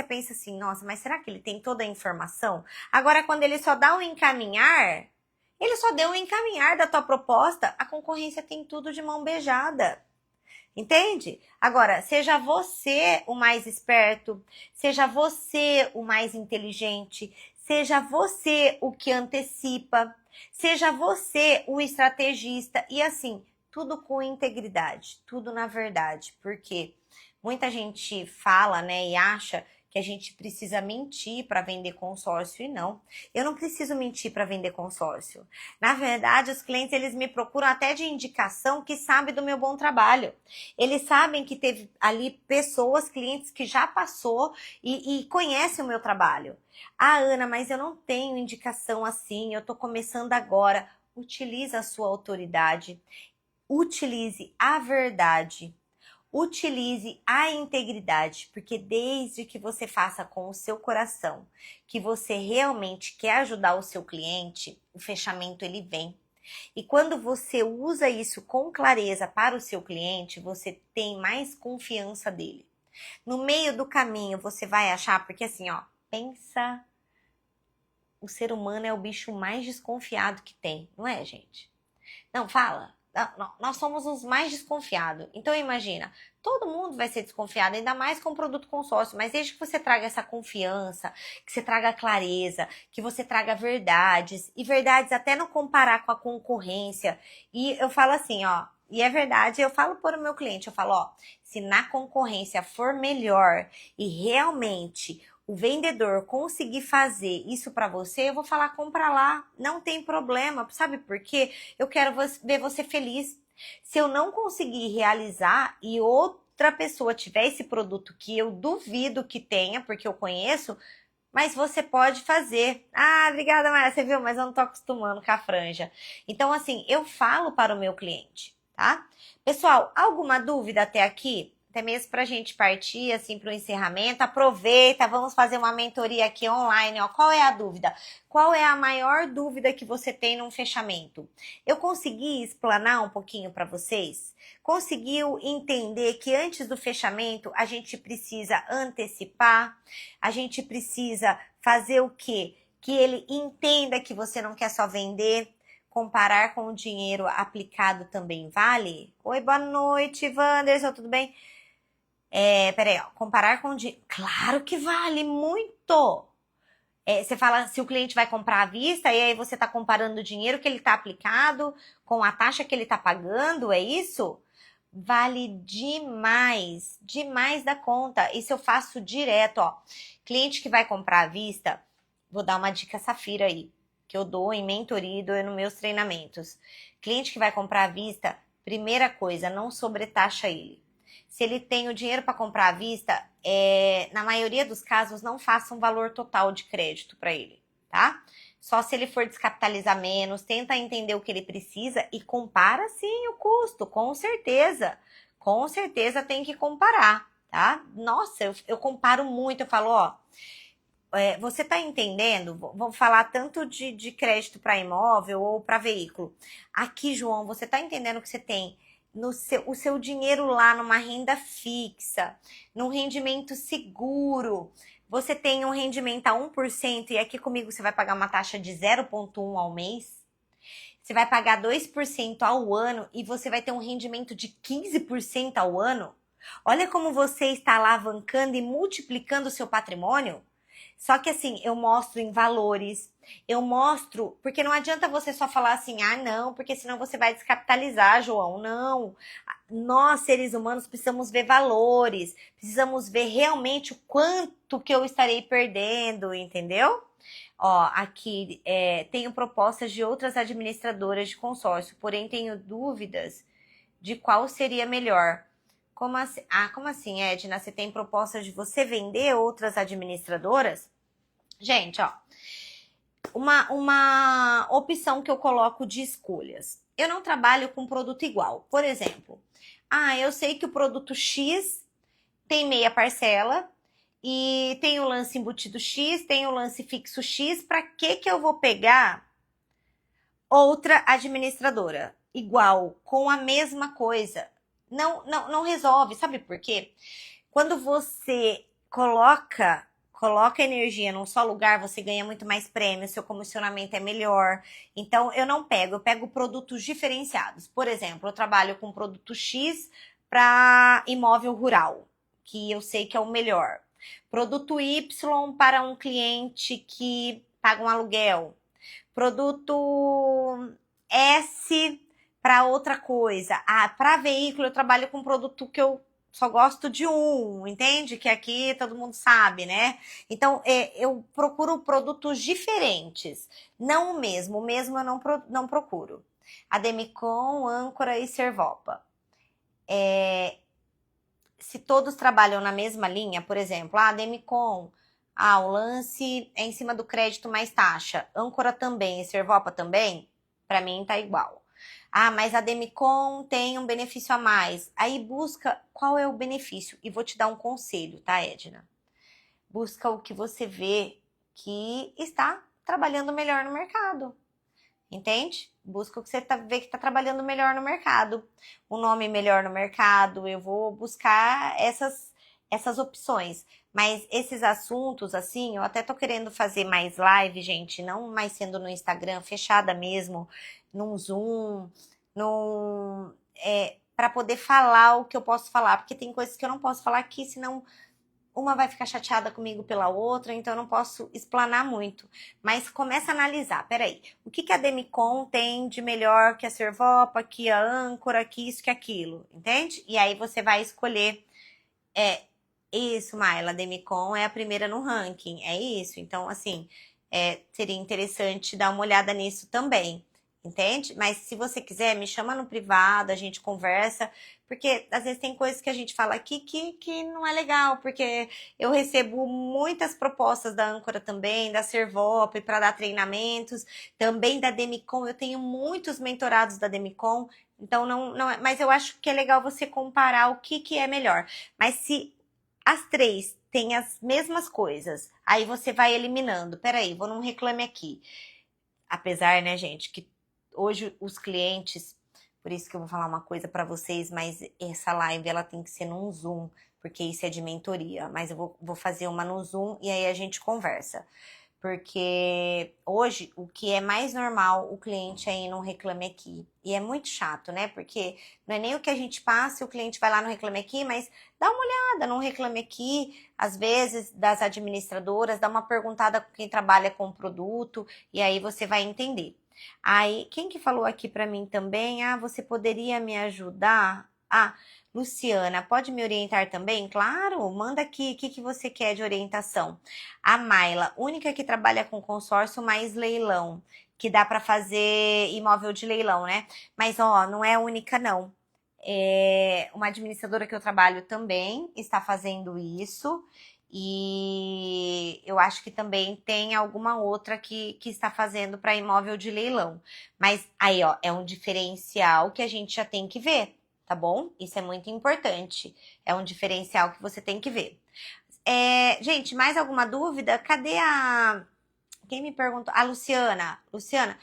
pensa assim, nossa, mas será que ele tem toda a informação? Agora, quando ele só dá um encaminhar, ele só deu um encaminhar da tua proposta, a concorrência tem tudo de mão beijada. Entende? Agora, seja você o mais esperto, seja você o mais inteligente, seja você o que antecipa, seja você o estrategista e assim, tudo com integridade, tudo na verdade, porque muita gente fala, né, e acha que a gente precisa mentir para vender consórcio e não. Eu não preciso mentir para vender consórcio. Na verdade, os clientes, eles me procuram até de indicação que sabem do meu bom trabalho. Eles sabem que teve ali pessoas, clientes que já passou e conhecem o meu trabalho. Ana, mas eu não tenho indicação assim, eu tô começando agora. Utilize a sua autoridade, utilize a verdade. Utilize a integridade, porque desde que você faça com o seu coração, que você realmente quer ajudar o seu cliente, o fechamento ele vem. E quando você usa isso com clareza para o seu cliente, você tem mais confiança dele. No meio do caminho você vai achar, porque assim, ó, pensa, o ser humano é o bicho mais desconfiado que tem, não é, gente? Não, fala. nós somos os mais desconfiados. Então imagina, todo mundo vai ser desconfiado, ainda mais com o produto consórcio, mas desde que você traga essa confiança, que você traga clareza, que você traga verdades, e verdades até não comparar com a concorrência. E eu falo assim, ó, e é verdade, eu falo para o meu cliente, eu falo, ó, se na concorrência for melhor e realmente o vendedor conseguir fazer isso para você, eu vou falar, compra lá, não tem problema, sabe por quê? Eu quero ver você feliz. Se eu não conseguir realizar e outra pessoa tiver esse produto que eu duvido que tenha, porque eu conheço, mas você pode fazer. Ah, obrigada, Maria, você viu? Mas eu não tô acostumando com a franja. Então, assim, eu falo para o meu cliente, tá? Pessoal, alguma dúvida até aqui? Até mesmo para a gente partir, assim, para o encerramento. Aproveita, vamos fazer uma mentoria aqui online, ó. Qual é a dúvida? Qual é a maior dúvida que você tem num fechamento? Eu consegui explanar um pouquinho para vocês? Conseguiu entender que antes do fechamento a gente precisa antecipar? A gente precisa fazer o quê? Que ele entenda que você não quer só vender. Comparar com o dinheiro aplicado também vale? Oi, boa noite, Wanderson, tudo bem? Peraí, ó, comparar com o dinheiro. Claro que vale muito! Você fala se o cliente vai comprar à vista, e aí você está comparando o dinheiro que ele está aplicado com a taxa que ele está pagando, é isso? Vale demais, demais da conta. Isso eu faço direto, ó. Cliente que vai comprar à vista, vou dar uma dica safira aí, que eu dou em mentoria e dou nos meus treinamentos. Cliente que vai comprar à vista, primeira coisa, não sobretaxa ele. Se ele tem o dinheiro para comprar à vista, na maioria dos casos, não faça um valor total de crédito para ele, tá? Só se ele for descapitalizar menos, tenta entender o que ele precisa e compara sim o custo, com certeza. Com certeza tem que comparar, tá? Nossa, eu comparo muito, eu falo, ó, você tá entendendo? Vou falar tanto de crédito para imóvel ou para veículo. Aqui, João, você tá entendendo que você tem o seu dinheiro lá numa renda fixa, num rendimento seguro. Você tem um rendimento a 1% e aqui comigo você vai pagar uma taxa de 0,1 ao mês. Você vai pagar 2% ao ano e você vai ter um rendimento de 15% ao ano. Olha como você está alavancando e multiplicando o seu patrimônio. Só que assim, eu mostro em valores, eu mostro, porque não adianta você só falar assim, ah não, porque senão você vai descapitalizar, João, não. Nós, seres humanos, precisamos ver valores, precisamos ver realmente o quanto que eu estarei perdendo, entendeu? Ó, aqui tenho propostas de outras administradoras de consórcio, porém tenho dúvidas de qual seria melhor. Como assim? Ah, como assim, Edna? Você tem propostas de você vender outras administradoras? Gente, ó, uma opção que eu coloco de escolhas. Eu não trabalho com produto igual. Por exemplo, eu sei que o produto X tem meia parcela e tem o lance embutido X, tem o lance fixo X. Para que eu vou pegar outra administradora igual, com a mesma coisa? Não resolve. Sabe por quê? Quando você coloca energia num só lugar, você ganha muito mais prêmio, seu comissionamento é melhor. Então, eu pego produtos diferenciados. Por exemplo, eu trabalho com produto X para imóvel rural, que eu sei que é o melhor. Produto Y para um cliente que paga um aluguel. Produto S para outra coisa. Para veículo, eu trabalho com produto que eu só gosto de um, entende? Que aqui todo mundo sabe, né? Então, eu procuro produtos diferentes, não o mesmo eu não procuro. Ademicon, Âncora e Servopa. Se todos trabalham na mesma linha, por exemplo, Ademicon, o lance é em cima do crédito mais taxa, Âncora também e Servopa também, para mim tá igual. Mas a Demicon tem um benefício a mais. Aí busca qual é o benefício. E vou te dar um conselho, tá, Edna? Busca o que você vê que está trabalhando melhor no mercado. Entende? Busca o que você vê que está trabalhando melhor no mercado. Um nome melhor no mercado. Eu vou buscar essas opções. Mas esses assuntos, assim, eu até tô querendo fazer mais live, gente. Não mais sendo no Instagram, fechada mesmo, num Zoom, para poder falar o que eu posso falar, porque tem coisas que eu não posso falar aqui, senão uma vai ficar chateada comigo pela outra, então eu não posso explanar muito. Mas começa a analisar, peraí, o que a Demicon tem de melhor que a Servopa, que a Âncora, que isso, que aquilo, entende? E aí você vai escolher, isso, Maila, a Demicon é a primeira no ranking, é isso. Então, assim, seria interessante dar uma olhada nisso também, entende? Mas se você quiser, me chama no privado, a gente conversa, porque às vezes tem coisas que a gente fala aqui que não é legal, porque eu recebo muitas propostas da Âncora também, da Servop, para dar treinamentos, também da Demicon, eu tenho muitos mentorados da Demicon, então mas eu acho que é legal você comparar o que é melhor. Mas se as três têm as mesmas coisas, aí você vai eliminando. Peraí, vou num Reclame Aqui. Apesar, né, gente, que hoje os clientes, por isso que eu vou falar uma coisa pra vocês, mas essa live ela tem que ser num Zoom, porque isso é de mentoria. Mas eu vou fazer uma no Zoom e aí a gente conversa. Porque hoje o que é mais normal o cliente aí não Reclame Aqui. E é muito chato, né? Porque não é nem o que a gente passa e o cliente vai lá no Reclame Aqui, mas dá uma olhada no Reclame Aqui, às vezes, das administradoras, dá uma perguntada com quem trabalha com o produto e aí você vai entender. Aí, quem que falou aqui pra mim também? Ah, você poderia me ajudar? Ah, Luciana, pode me orientar também? Claro, manda aqui o que você quer de orientação. A Maila, única que trabalha com consórcio mais leilão, que dá para fazer imóvel de leilão, né? Mas, ó, não é única, não. Uma administradora que eu trabalho também está fazendo isso. E eu acho que também tem alguma outra que está fazendo para imóvel de leilão. Mas aí, ó, é um diferencial que a gente já tem que ver, tá bom? Isso é muito importante. É um diferencial que você tem que ver. Gente, mais alguma dúvida? Cadê a... Quem me perguntou? A Luciana. Luciana,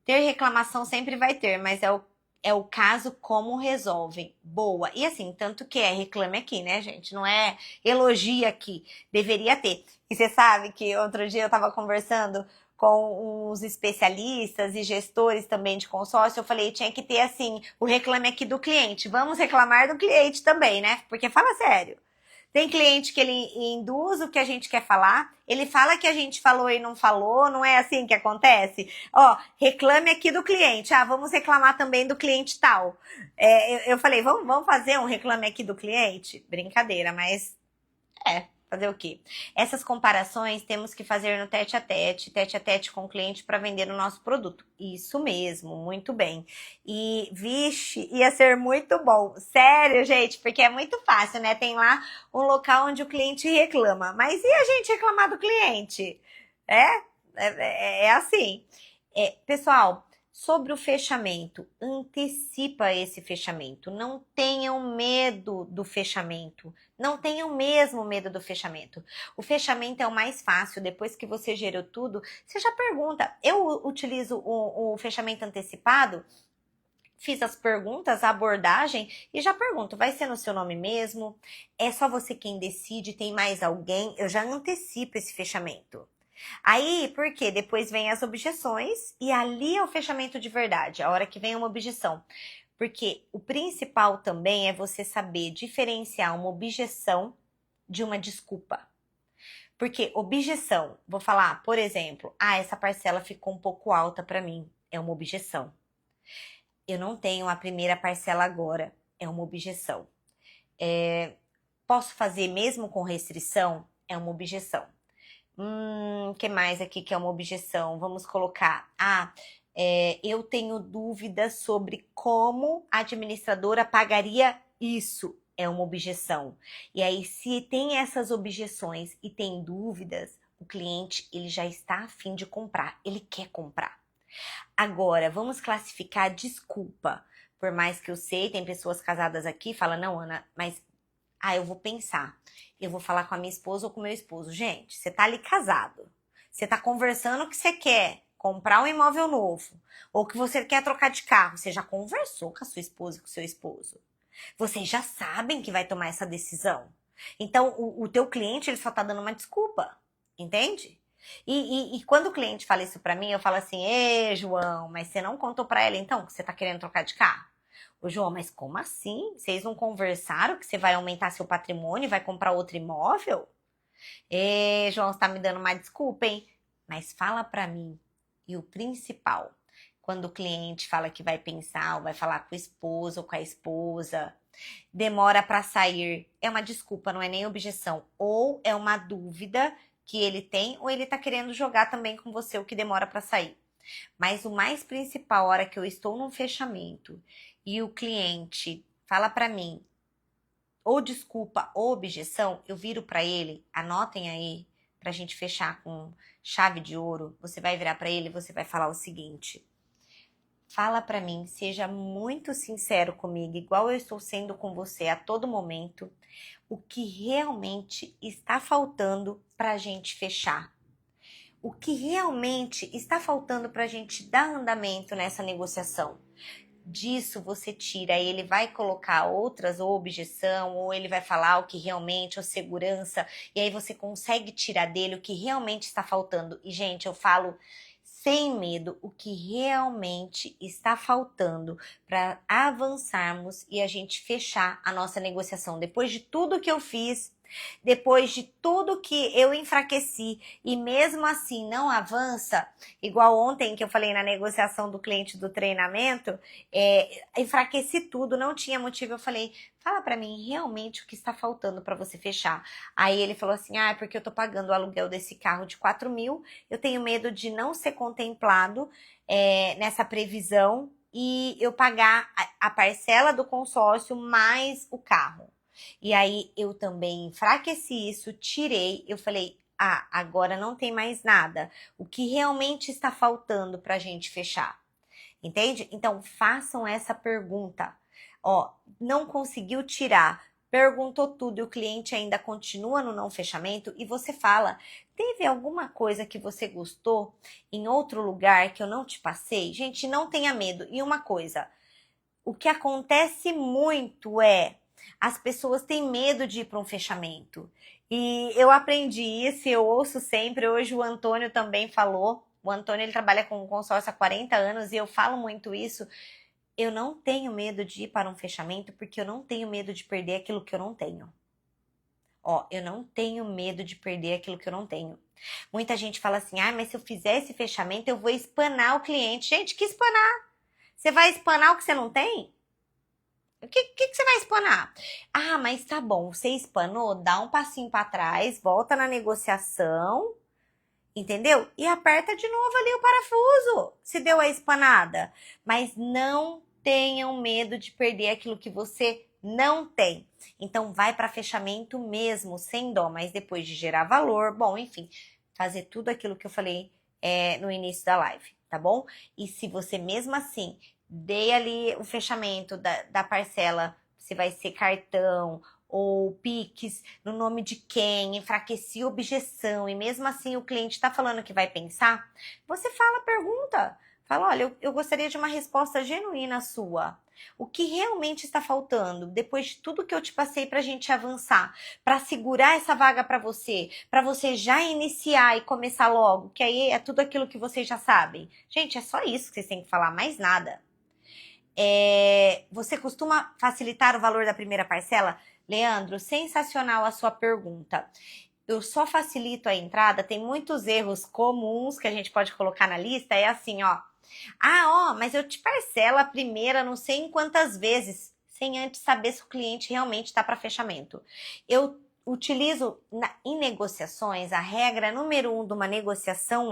ter reclamação sempre vai ter, mas é o caso como resolvem. Boa. E assim, tanto que Reclame Aqui, né, gente? Não é elogia aqui. Deveria ter. E você sabe que outro dia eu tava conversando com uns especialistas e gestores também de consórcio, eu falei, tinha que ter assim, o Reclame Aqui do cliente. Vamos reclamar do cliente também, né? Porque fala sério. Tem cliente que ele induz o que a gente quer falar, ele fala que a gente falou e não falou, não é assim que acontece? Ó, Reclame Aqui do cliente. Ah, vamos reclamar também do cliente tal. Eu falei, vamos fazer um Reclame Aqui do cliente? Brincadeira, mas fazer o quê? Essas comparações temos que fazer no tete a tete com o cliente para vender o nosso produto. Isso mesmo, muito bem. E, vixe, ia ser muito bom. Sério, gente, porque é muito fácil, né? Tem lá um local onde o cliente reclama. Mas e a gente reclamar do cliente? É assim. Pessoal, sobre o fechamento, antecipa esse fechamento. Não tenham medo do fechamento. Não tenham mesmo medo do fechamento. O fechamento é o mais fácil. Depois que você gerou tudo, você já pergunta. Eu utilizo o fechamento antecipado. Fiz as perguntas, a abordagem e já pergunto, vai ser no seu nome mesmo? É só você quem decide? Tem mais alguém? Eu já antecipo esse fechamento. Aí, por quê? Depois vem as objeções e ali é o fechamento de verdade, a hora que vem uma objeção. Porque o principal também é você saber diferenciar uma objeção de uma desculpa. Porque objeção, vou falar, por exemplo, essa parcela ficou um pouco alta para mim, é uma objeção. Eu não tenho a primeira parcela agora, é uma objeção. Posso fazer mesmo com restrição? É uma objeção. Que mais aqui que é uma objeção? Vamos colocar, eu tenho dúvidas sobre como a administradora pagaria isso. É uma objeção. E aí, se tem essas objeções e tem dúvidas, o cliente, ele já está a fim de comprar. Ele quer comprar. Agora, vamos classificar a desculpa. Por mais que eu sei, tem pessoas casadas aqui, fala, não, Ana, mas eu vou pensar. Eu vou falar com a minha esposa ou com o meu esposo. Gente, você tá ali casado. Você tá conversando que você quer comprar um imóvel novo. Ou que você quer trocar de carro. Você já conversou com a sua esposa e com o seu esposo. Vocês já sabem que vai tomar essa decisão. Então, o teu cliente, ele só tá dando uma desculpa. Entende? E quando o cliente fala isso pra mim, eu falo assim, ê, João, mas você não contou pra ela então que você tá querendo trocar de carro? Ô, João, mas como assim? Vocês não conversaram que você vai aumentar seu patrimônio e vai comprar outro imóvel? Ê, João, você tá me dando uma desculpa, hein? Mas fala pra mim. E o principal, quando o cliente fala que vai pensar, ou vai falar com o esposo ou com a esposa, demora pra sair, é uma desculpa, não é nem objeção. Ou é uma dúvida que ele tem, ou ele tá querendo jogar também com você o que demora pra sair. Mas o mais principal, a hora que eu estou num fechamento e o cliente fala pra mim, ou desculpa ou objeção, eu viro pra ele, anotem aí, pra gente fechar com chave de ouro. Você vai virar pra ele e você vai falar o seguinte: fala pra mim, seja muito sincero comigo, igual eu estou sendo com você a todo momento, o que realmente está faltando pra gente fechar. O que realmente está faltando pra gente dar andamento nessa negociação. Disso você tira, ele vai colocar outras ou objeção, ou ele vai falar o que realmente, ou segurança, e aí você consegue tirar dele o que realmente está faltando. E, gente, eu falo sem medo o que realmente está faltando para avançarmos e a gente fechar a nossa negociação. Depois de tudo que eu fiz, depois de tudo que eu enfraqueci e mesmo assim não avança, igual ontem que eu falei na negociação do cliente do treinamento, enfraqueci tudo, não tinha motivo, eu falei, fala pra mim realmente o que está faltando pra você fechar. Aí ele falou assim, é porque eu tô pagando o aluguel desse carro de 4 mil, eu tenho medo de não ser contemplado nessa previsão e eu pagar a parcela do consórcio mais o carro. E aí eu também enfraqueci isso, tirei, eu falei, agora não tem mais nada. O que realmente está faltando pra gente fechar? Entende? Então façam essa pergunta. Ó, não conseguiu tirar, perguntou tudo e o cliente ainda continua no não fechamento e você fala, teve alguma coisa que você gostou em outro lugar que eu não te passei? Gente, não tenha medo. E uma coisa, o que acontece muito as pessoas têm medo de ir para um fechamento. E eu aprendi isso, eu ouço sempre, hoje o Antônio também falou. O Antônio ele trabalha com consórcio há 40 anos e eu falo muito isso. Eu não tenho medo de ir para um fechamento porque eu não tenho medo de perder aquilo que eu não tenho. Ó, eu não tenho medo de perder aquilo que eu não tenho. Muita gente fala assim, mas se eu fizer esse fechamento eu vou espanar o cliente. Gente, que espanar? Você vai espanar o que você não tem? O que você vai espanar? Mas tá bom, você espanou, dá um passinho para trás, volta na negociação, entendeu? E aperta de novo ali o parafuso, se deu a espanada. Mas não tenham medo de perder aquilo que você não tem. Então vai para fechamento mesmo, sem dó, mas depois de gerar valor, bom, enfim, fazer tudo aquilo que eu falei no início da live, tá bom? E se você mesmo assim dei ali o fechamento da parcela, se vai ser cartão ou Pix, no nome de quem, enfraqueci a objeção, e mesmo assim o cliente está falando que vai pensar, você pergunta, fala, olha, eu gostaria de uma resposta genuína sua. O que realmente está faltando, depois de tudo que eu te passei para a gente avançar, para segurar essa vaga para você já iniciar e começar logo, que aí é tudo aquilo que vocês já sabem. Gente, é só isso que vocês têm que falar, mais nada. Você costuma facilitar o valor da primeira parcela? Leandro, sensacional a sua pergunta. Eu só facilito a entrada, tem muitos erros comuns que a gente pode colocar na lista, é assim, ó. Mas eu te parcelo a primeira não sei em quantas vezes, sem antes saber se o cliente realmente está para fechamento. Eu utilizo em negociações, a regra número 1 de uma negociação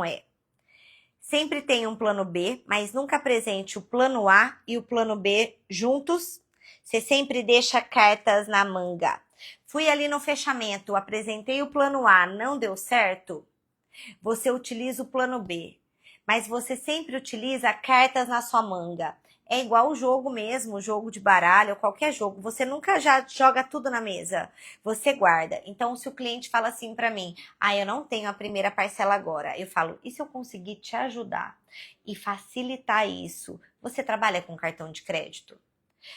sempre tem um plano B, mas nunca apresente o plano A e o plano B juntos. Você sempre deixa cartas na manga. Fui ali no fechamento, apresentei o plano A, não deu certo? Você utiliza o plano B, mas você sempre utiliza cartas na sua manga. É igual o jogo mesmo, jogo de baralho, qualquer jogo. Você nunca já joga tudo na mesa. Você guarda. Então, se o cliente fala assim pra mim, eu não tenho a primeira parcela agora. Eu falo, e se eu conseguir te ajudar e facilitar isso? Você trabalha com cartão de crédito?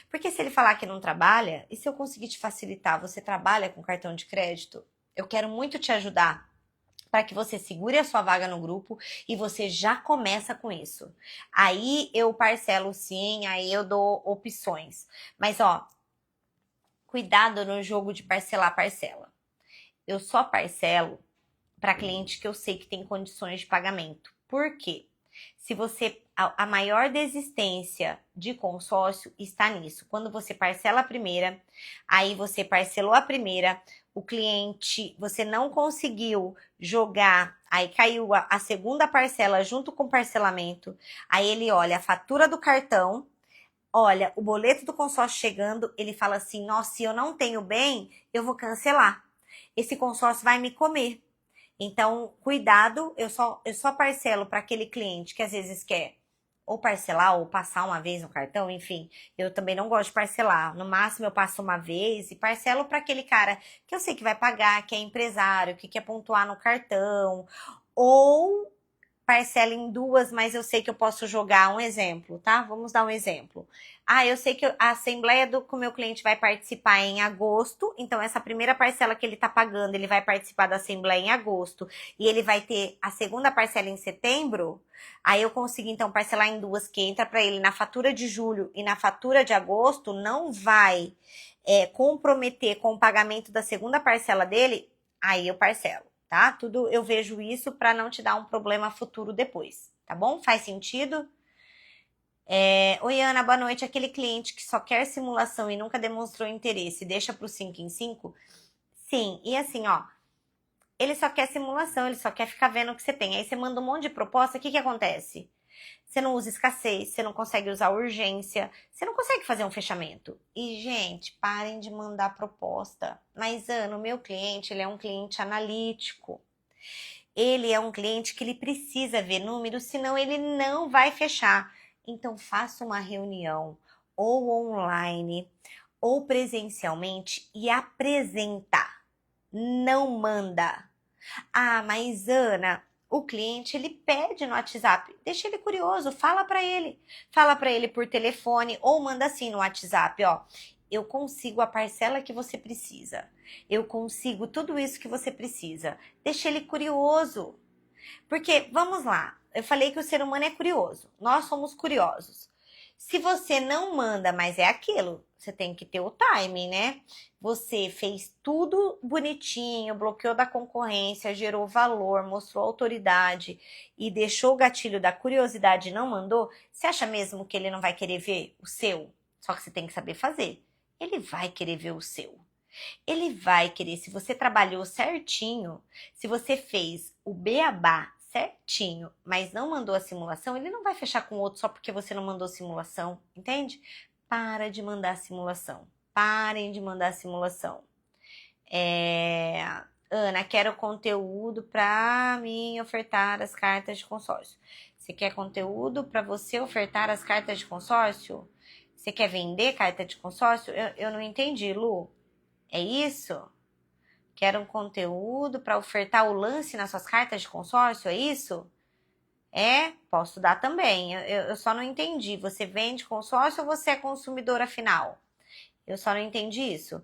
Porque se ele falar que não trabalha, e se eu conseguir te facilitar, você trabalha com cartão de crédito? Eu quero muito te ajudar. para que você segure a sua vaga no grupo e você já começa com isso. Aí eu parcelo sim, aí eu dou opções. Mas ó, cuidado no jogo de parcelar parcela. Eu só parcelo para cliente que eu sei que tem condições de pagamento. Por quê? Se você a maior desistência de consórcio está nisso. Quando você parcela a primeira, aí você parcelou a primeira, o cliente, você não conseguiu jogar, aí caiu a segunda parcela junto com o parcelamento, aí ele olha a fatura do cartão, olha o boleto do consórcio chegando, ele fala assim, nossa, se eu não tenho bem, eu vou cancelar. Esse consórcio vai me comer. Então, cuidado, eu só parcelo para aquele cliente que às vezes quer ou parcelar ou passar uma vez no cartão, enfim. Eu também não gosto de parcelar. No máximo eu passo uma vez e parcelo para aquele cara que eu sei que vai pagar, que é empresário, que quer pontuar no cartão, ou parcela em duas, mas eu sei que eu posso jogar um exemplo, tá? Vamos dar um exemplo. Ah, eu sei que a assembleia do que o meu cliente vai participar em agosto, então essa primeira parcela que ele tá pagando, ele vai participar da assembleia em agosto, e ele vai ter a segunda parcela em setembro, aí eu consigo então parcelar em duas, que entra para ele na fatura de julho e na fatura de agosto, não vai comprometer com o pagamento da segunda parcela dele, aí eu parcelo. Tá? Tudo eu vejo isso para não te dar um problema futuro depois, tá bom? Faz sentido? Oi, Ana, boa noite. Aquele cliente que só quer simulação e nunca demonstrou interesse, deixa pro 5 em 5? Sim, e assim, ó, ele só quer simulação, ele só quer ficar vendo o que você tem. Aí você manda um monte de proposta, o que acontece? Você não usa escassez, você não consegue usar urgência, você não consegue fazer um fechamento. E, gente, parem de mandar proposta. Mas, Ana, o meu cliente, ele é um cliente analítico. Ele é um cliente que ele precisa ver números, senão ele não vai fechar. Então, faça uma reunião, ou online, ou presencialmente, e apresenta. Não manda. Ah, mas Ana, o cliente ele pede no WhatsApp, deixa ele curioso, fala para ele. Fala para ele por telefone ou manda assim no WhatsApp, ó. Eu consigo a parcela que você precisa. Eu consigo tudo isso que você precisa. Deixa ele curioso. Porque, vamos lá, eu falei que o ser humano é curioso. Nós somos curiosos. Se você não manda, mas é aquilo, você tem que ter o timing, né? Você fez tudo bonitinho, bloqueou da concorrência, gerou valor, mostrou autoridade e deixou o gatilho da curiosidade e não mandou, você acha mesmo que ele não vai querer ver o seu? Só que você tem que saber fazer. Ele vai querer ver o seu. Ele vai querer, se você trabalhou certinho, se você fez o beabá certinho, mas não mandou a simulação, ele não vai fechar com outro só porque você não mandou simulação, entende? Para de mandar simulação. Parem de mandar simulação. Ana, quero conteúdo para mim ofertar as cartas de consórcio. Você quer conteúdo para você ofertar as cartas de consórcio? Você quer vender carta de consórcio? Eu não entendi, Lu. É isso? Quero um conteúdo para ofertar o lance nas suas cartas de consórcio, é isso? Posso dar também. Eu só não entendi. Você vende consórcio ou você é consumidora final? Eu só não entendi isso.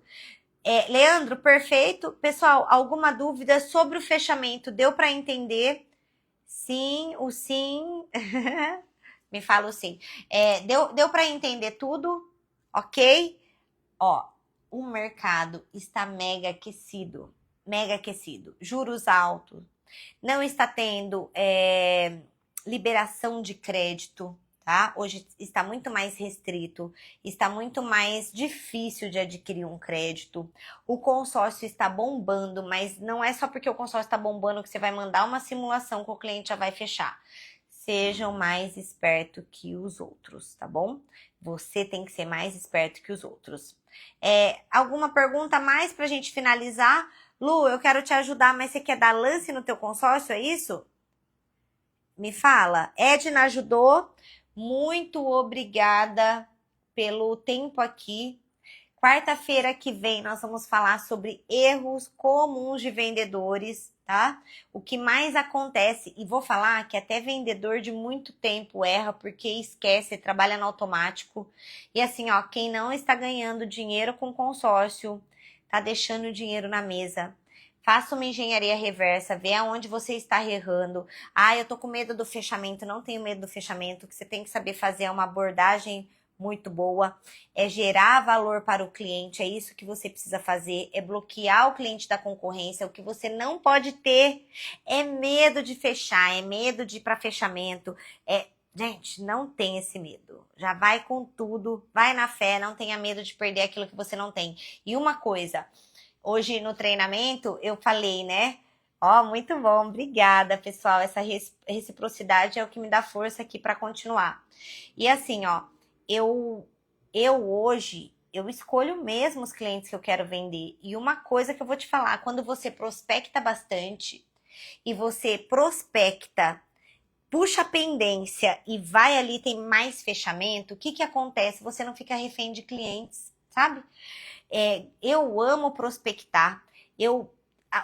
Leandro, perfeito. Pessoal, alguma dúvida sobre o fechamento? Deu para entender? Sim, o sim. Me fala o sim. Deu para entender tudo? Ok? Ó, o mercado está mega aquecido. Mega aquecido. Juros altos. Não está tendo liberação de crédito, tá? Hoje está muito mais restrito, está muito mais difícil de adquirir um crédito. O consórcio está bombando, mas não é só porque o consórcio está bombando que você vai mandar uma simulação que o cliente já vai fechar. Sejam mais espertos que os outros, tá bom? Você tem que ser mais esperto que os outros. Alguma pergunta mais pra gente finalizar? Lu, eu quero te ajudar, mas você quer dar lance no teu consórcio, é isso? Me fala. Edna ajudou. Muito obrigada pelo tempo aqui. Quarta-feira que vem nós vamos falar sobre erros comuns de vendedores, tá? O que mais acontece, e vou falar que até vendedor de muito tempo erra porque esquece, trabalha no automático. E assim, ó, quem não está ganhando dinheiro com consórcio, tá deixando o dinheiro na mesa. Faça uma engenharia reversa, vê aonde você está errando. Ah, eu tô com medo do fechamento, não tenho medo do fechamento. O que você tem que saber fazer é uma abordagem muito boa, é gerar valor para o cliente, é isso que você precisa fazer, é bloquear o cliente da concorrência. O que você não pode ter é medo de fechar, é medo de ir para fechamento, gente, não tem esse medo. Já vai com tudo, vai na fé, não tenha medo de perder aquilo que você não tem. E uma coisa, hoje no treinamento eu falei, né? Ó, muito bom, obrigada, pessoal. Essa reciprocidade é o que me dá força aqui para continuar. E assim, ó, eu hoje eu escolho mesmo os clientes que eu quero vender. E uma coisa que eu vou te falar, quando você prospecta bastante e você prospecta, puxa a pendência e vai ali, tem mais fechamento, o que que acontece? Você não fica refém de clientes, sabe? Eu amo prospectar.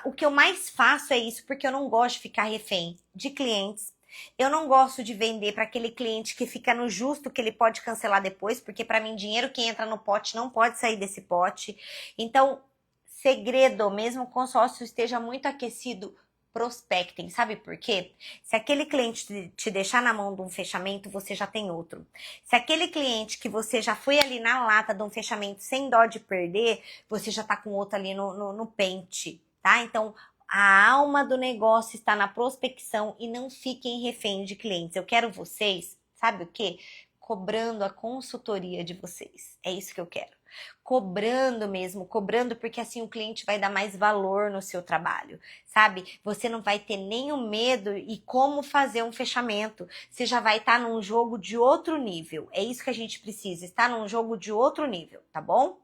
O que eu mais faço é isso, porque eu não gosto de ficar refém de clientes. Eu não gosto de vender para aquele cliente que fica no justo, que ele pode cancelar depois, porque para mim dinheiro que entra no pote não pode sair desse pote. Então, segredo, mesmo que o consórcio esteja muito aquecido, prospectem. Sabe por quê? Se aquele cliente te deixar na mão de um fechamento, você já tem outro. Se aquele cliente que você já foi ali na lata de um fechamento sem dó de perder, você já tá com outro ali no pente, tá? Então, a alma do negócio está na prospecção e não fiquem refém de clientes. Eu quero vocês, sabe o quê? Cobrando a consultoria de vocês. É isso que eu quero. Cobrando mesmo, cobrando, porque assim o cliente vai dar mais valor no seu trabalho, sabe? Você não vai ter nenhum medo e como fazer um fechamento. Você já vai estar num jogo de outro nível. É isso que a gente precisa, estar num jogo de outro nível, tá bom?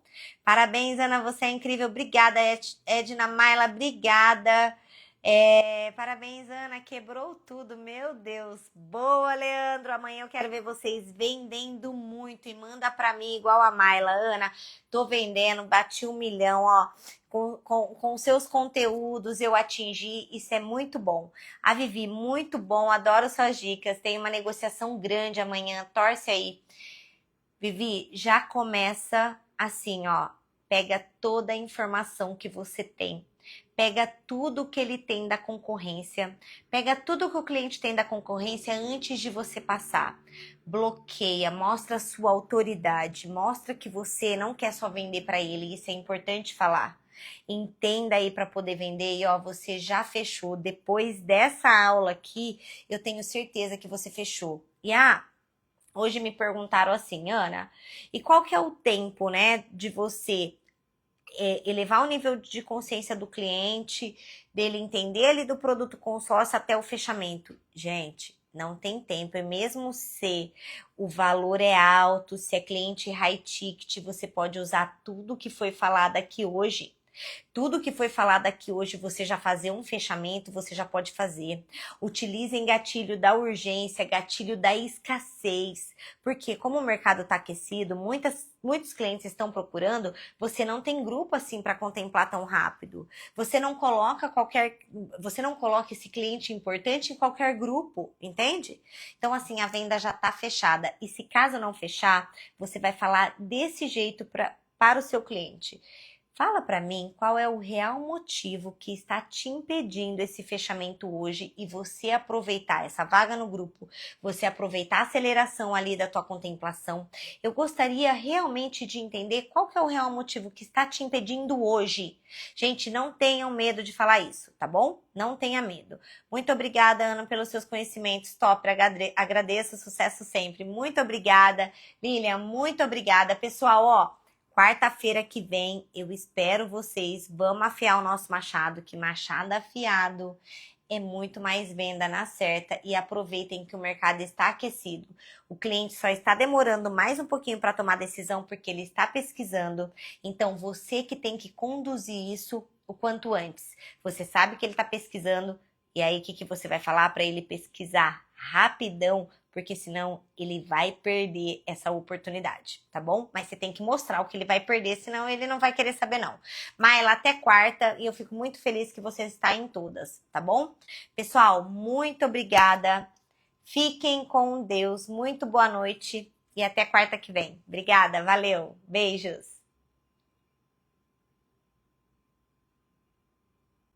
Parabéns, Ana, você é incrível. Obrigada, Edna Maila, obrigada. Parabéns, Ana, quebrou tudo, meu Deus. Boa, Leandro, amanhã eu quero ver vocês vendendo muito e manda pra mim igual a Maila. Ana, tô vendendo, bati 1 milhão, ó. Com seus conteúdos eu atingi, isso é muito bom. A Vivi, muito bom, adoro suas dicas. Tem uma negociação grande amanhã, torce aí. Vivi, já começa assim, ó. Pega toda a informação que você tem. Pega tudo que ele tem da concorrência. Pega tudo que o cliente tem da concorrência antes de você passar. Bloqueia, mostra a sua autoridade. Mostra que você não quer só vender para ele. Isso é importante falar. Entenda aí para poder vender. E ó, você já fechou. Depois dessa aula aqui, eu tenho certeza que você fechou. E hoje me perguntaram assim, Ana, e qual que é o tempo, né, de você elevar o nível de consciência do cliente, dele entender ali do produto consórcio até o fechamento? Gente, não tem tempo, e mesmo se o valor é alto, se é cliente high ticket, você pode usar tudo que foi falado aqui hoje. Tudo que foi falado aqui hoje, você já fazer um fechamento, você já pode fazer. Utilizem gatilho da urgência, gatilho da escassez. Porque como o mercado está aquecido, muitos clientes estão procurando, você não tem grupo assim para contemplar tão rápido. Você não coloca esse cliente importante em qualquer grupo, entende? Então assim, a venda já está fechada. E se caso não fechar, você vai falar desse jeito para o seu cliente. Fala para mim qual é o real motivo que está te impedindo esse fechamento hoje e você aproveitar essa vaga no grupo, você aproveitar a aceleração ali da tua contemplação. Eu gostaria realmente de entender qual que é o real motivo que está te impedindo hoje. Gente, não tenham medo de falar isso, tá bom? Não tenha medo. Muito obrigada, Ana, pelos seus conhecimentos. Top, agradeço, sucesso sempre. Muito obrigada, Lilian, muito obrigada. Pessoal, ó, quarta-feira que vem, eu espero vocês. Vamos afiar o nosso machado, que machado afiado é muito mais venda na certa. E aproveitem que o mercado está aquecido. O cliente só está demorando mais um pouquinho para tomar decisão porque ele está pesquisando. Então, você que tem que conduzir isso o quanto antes. Você sabe que ele está pesquisando. E aí, o que você vai falar para ele pesquisar rapidão? Porque senão ele vai perder essa oportunidade, tá bom? Mas você tem que mostrar o que ele vai perder, senão ele não vai querer saber não. Maila, até quarta, e eu fico muito feliz que você está em todas, tá bom? Pessoal, muito obrigada. Fiquem com Deus, muito boa noite e até quarta que vem. Obrigada, valeu, beijos.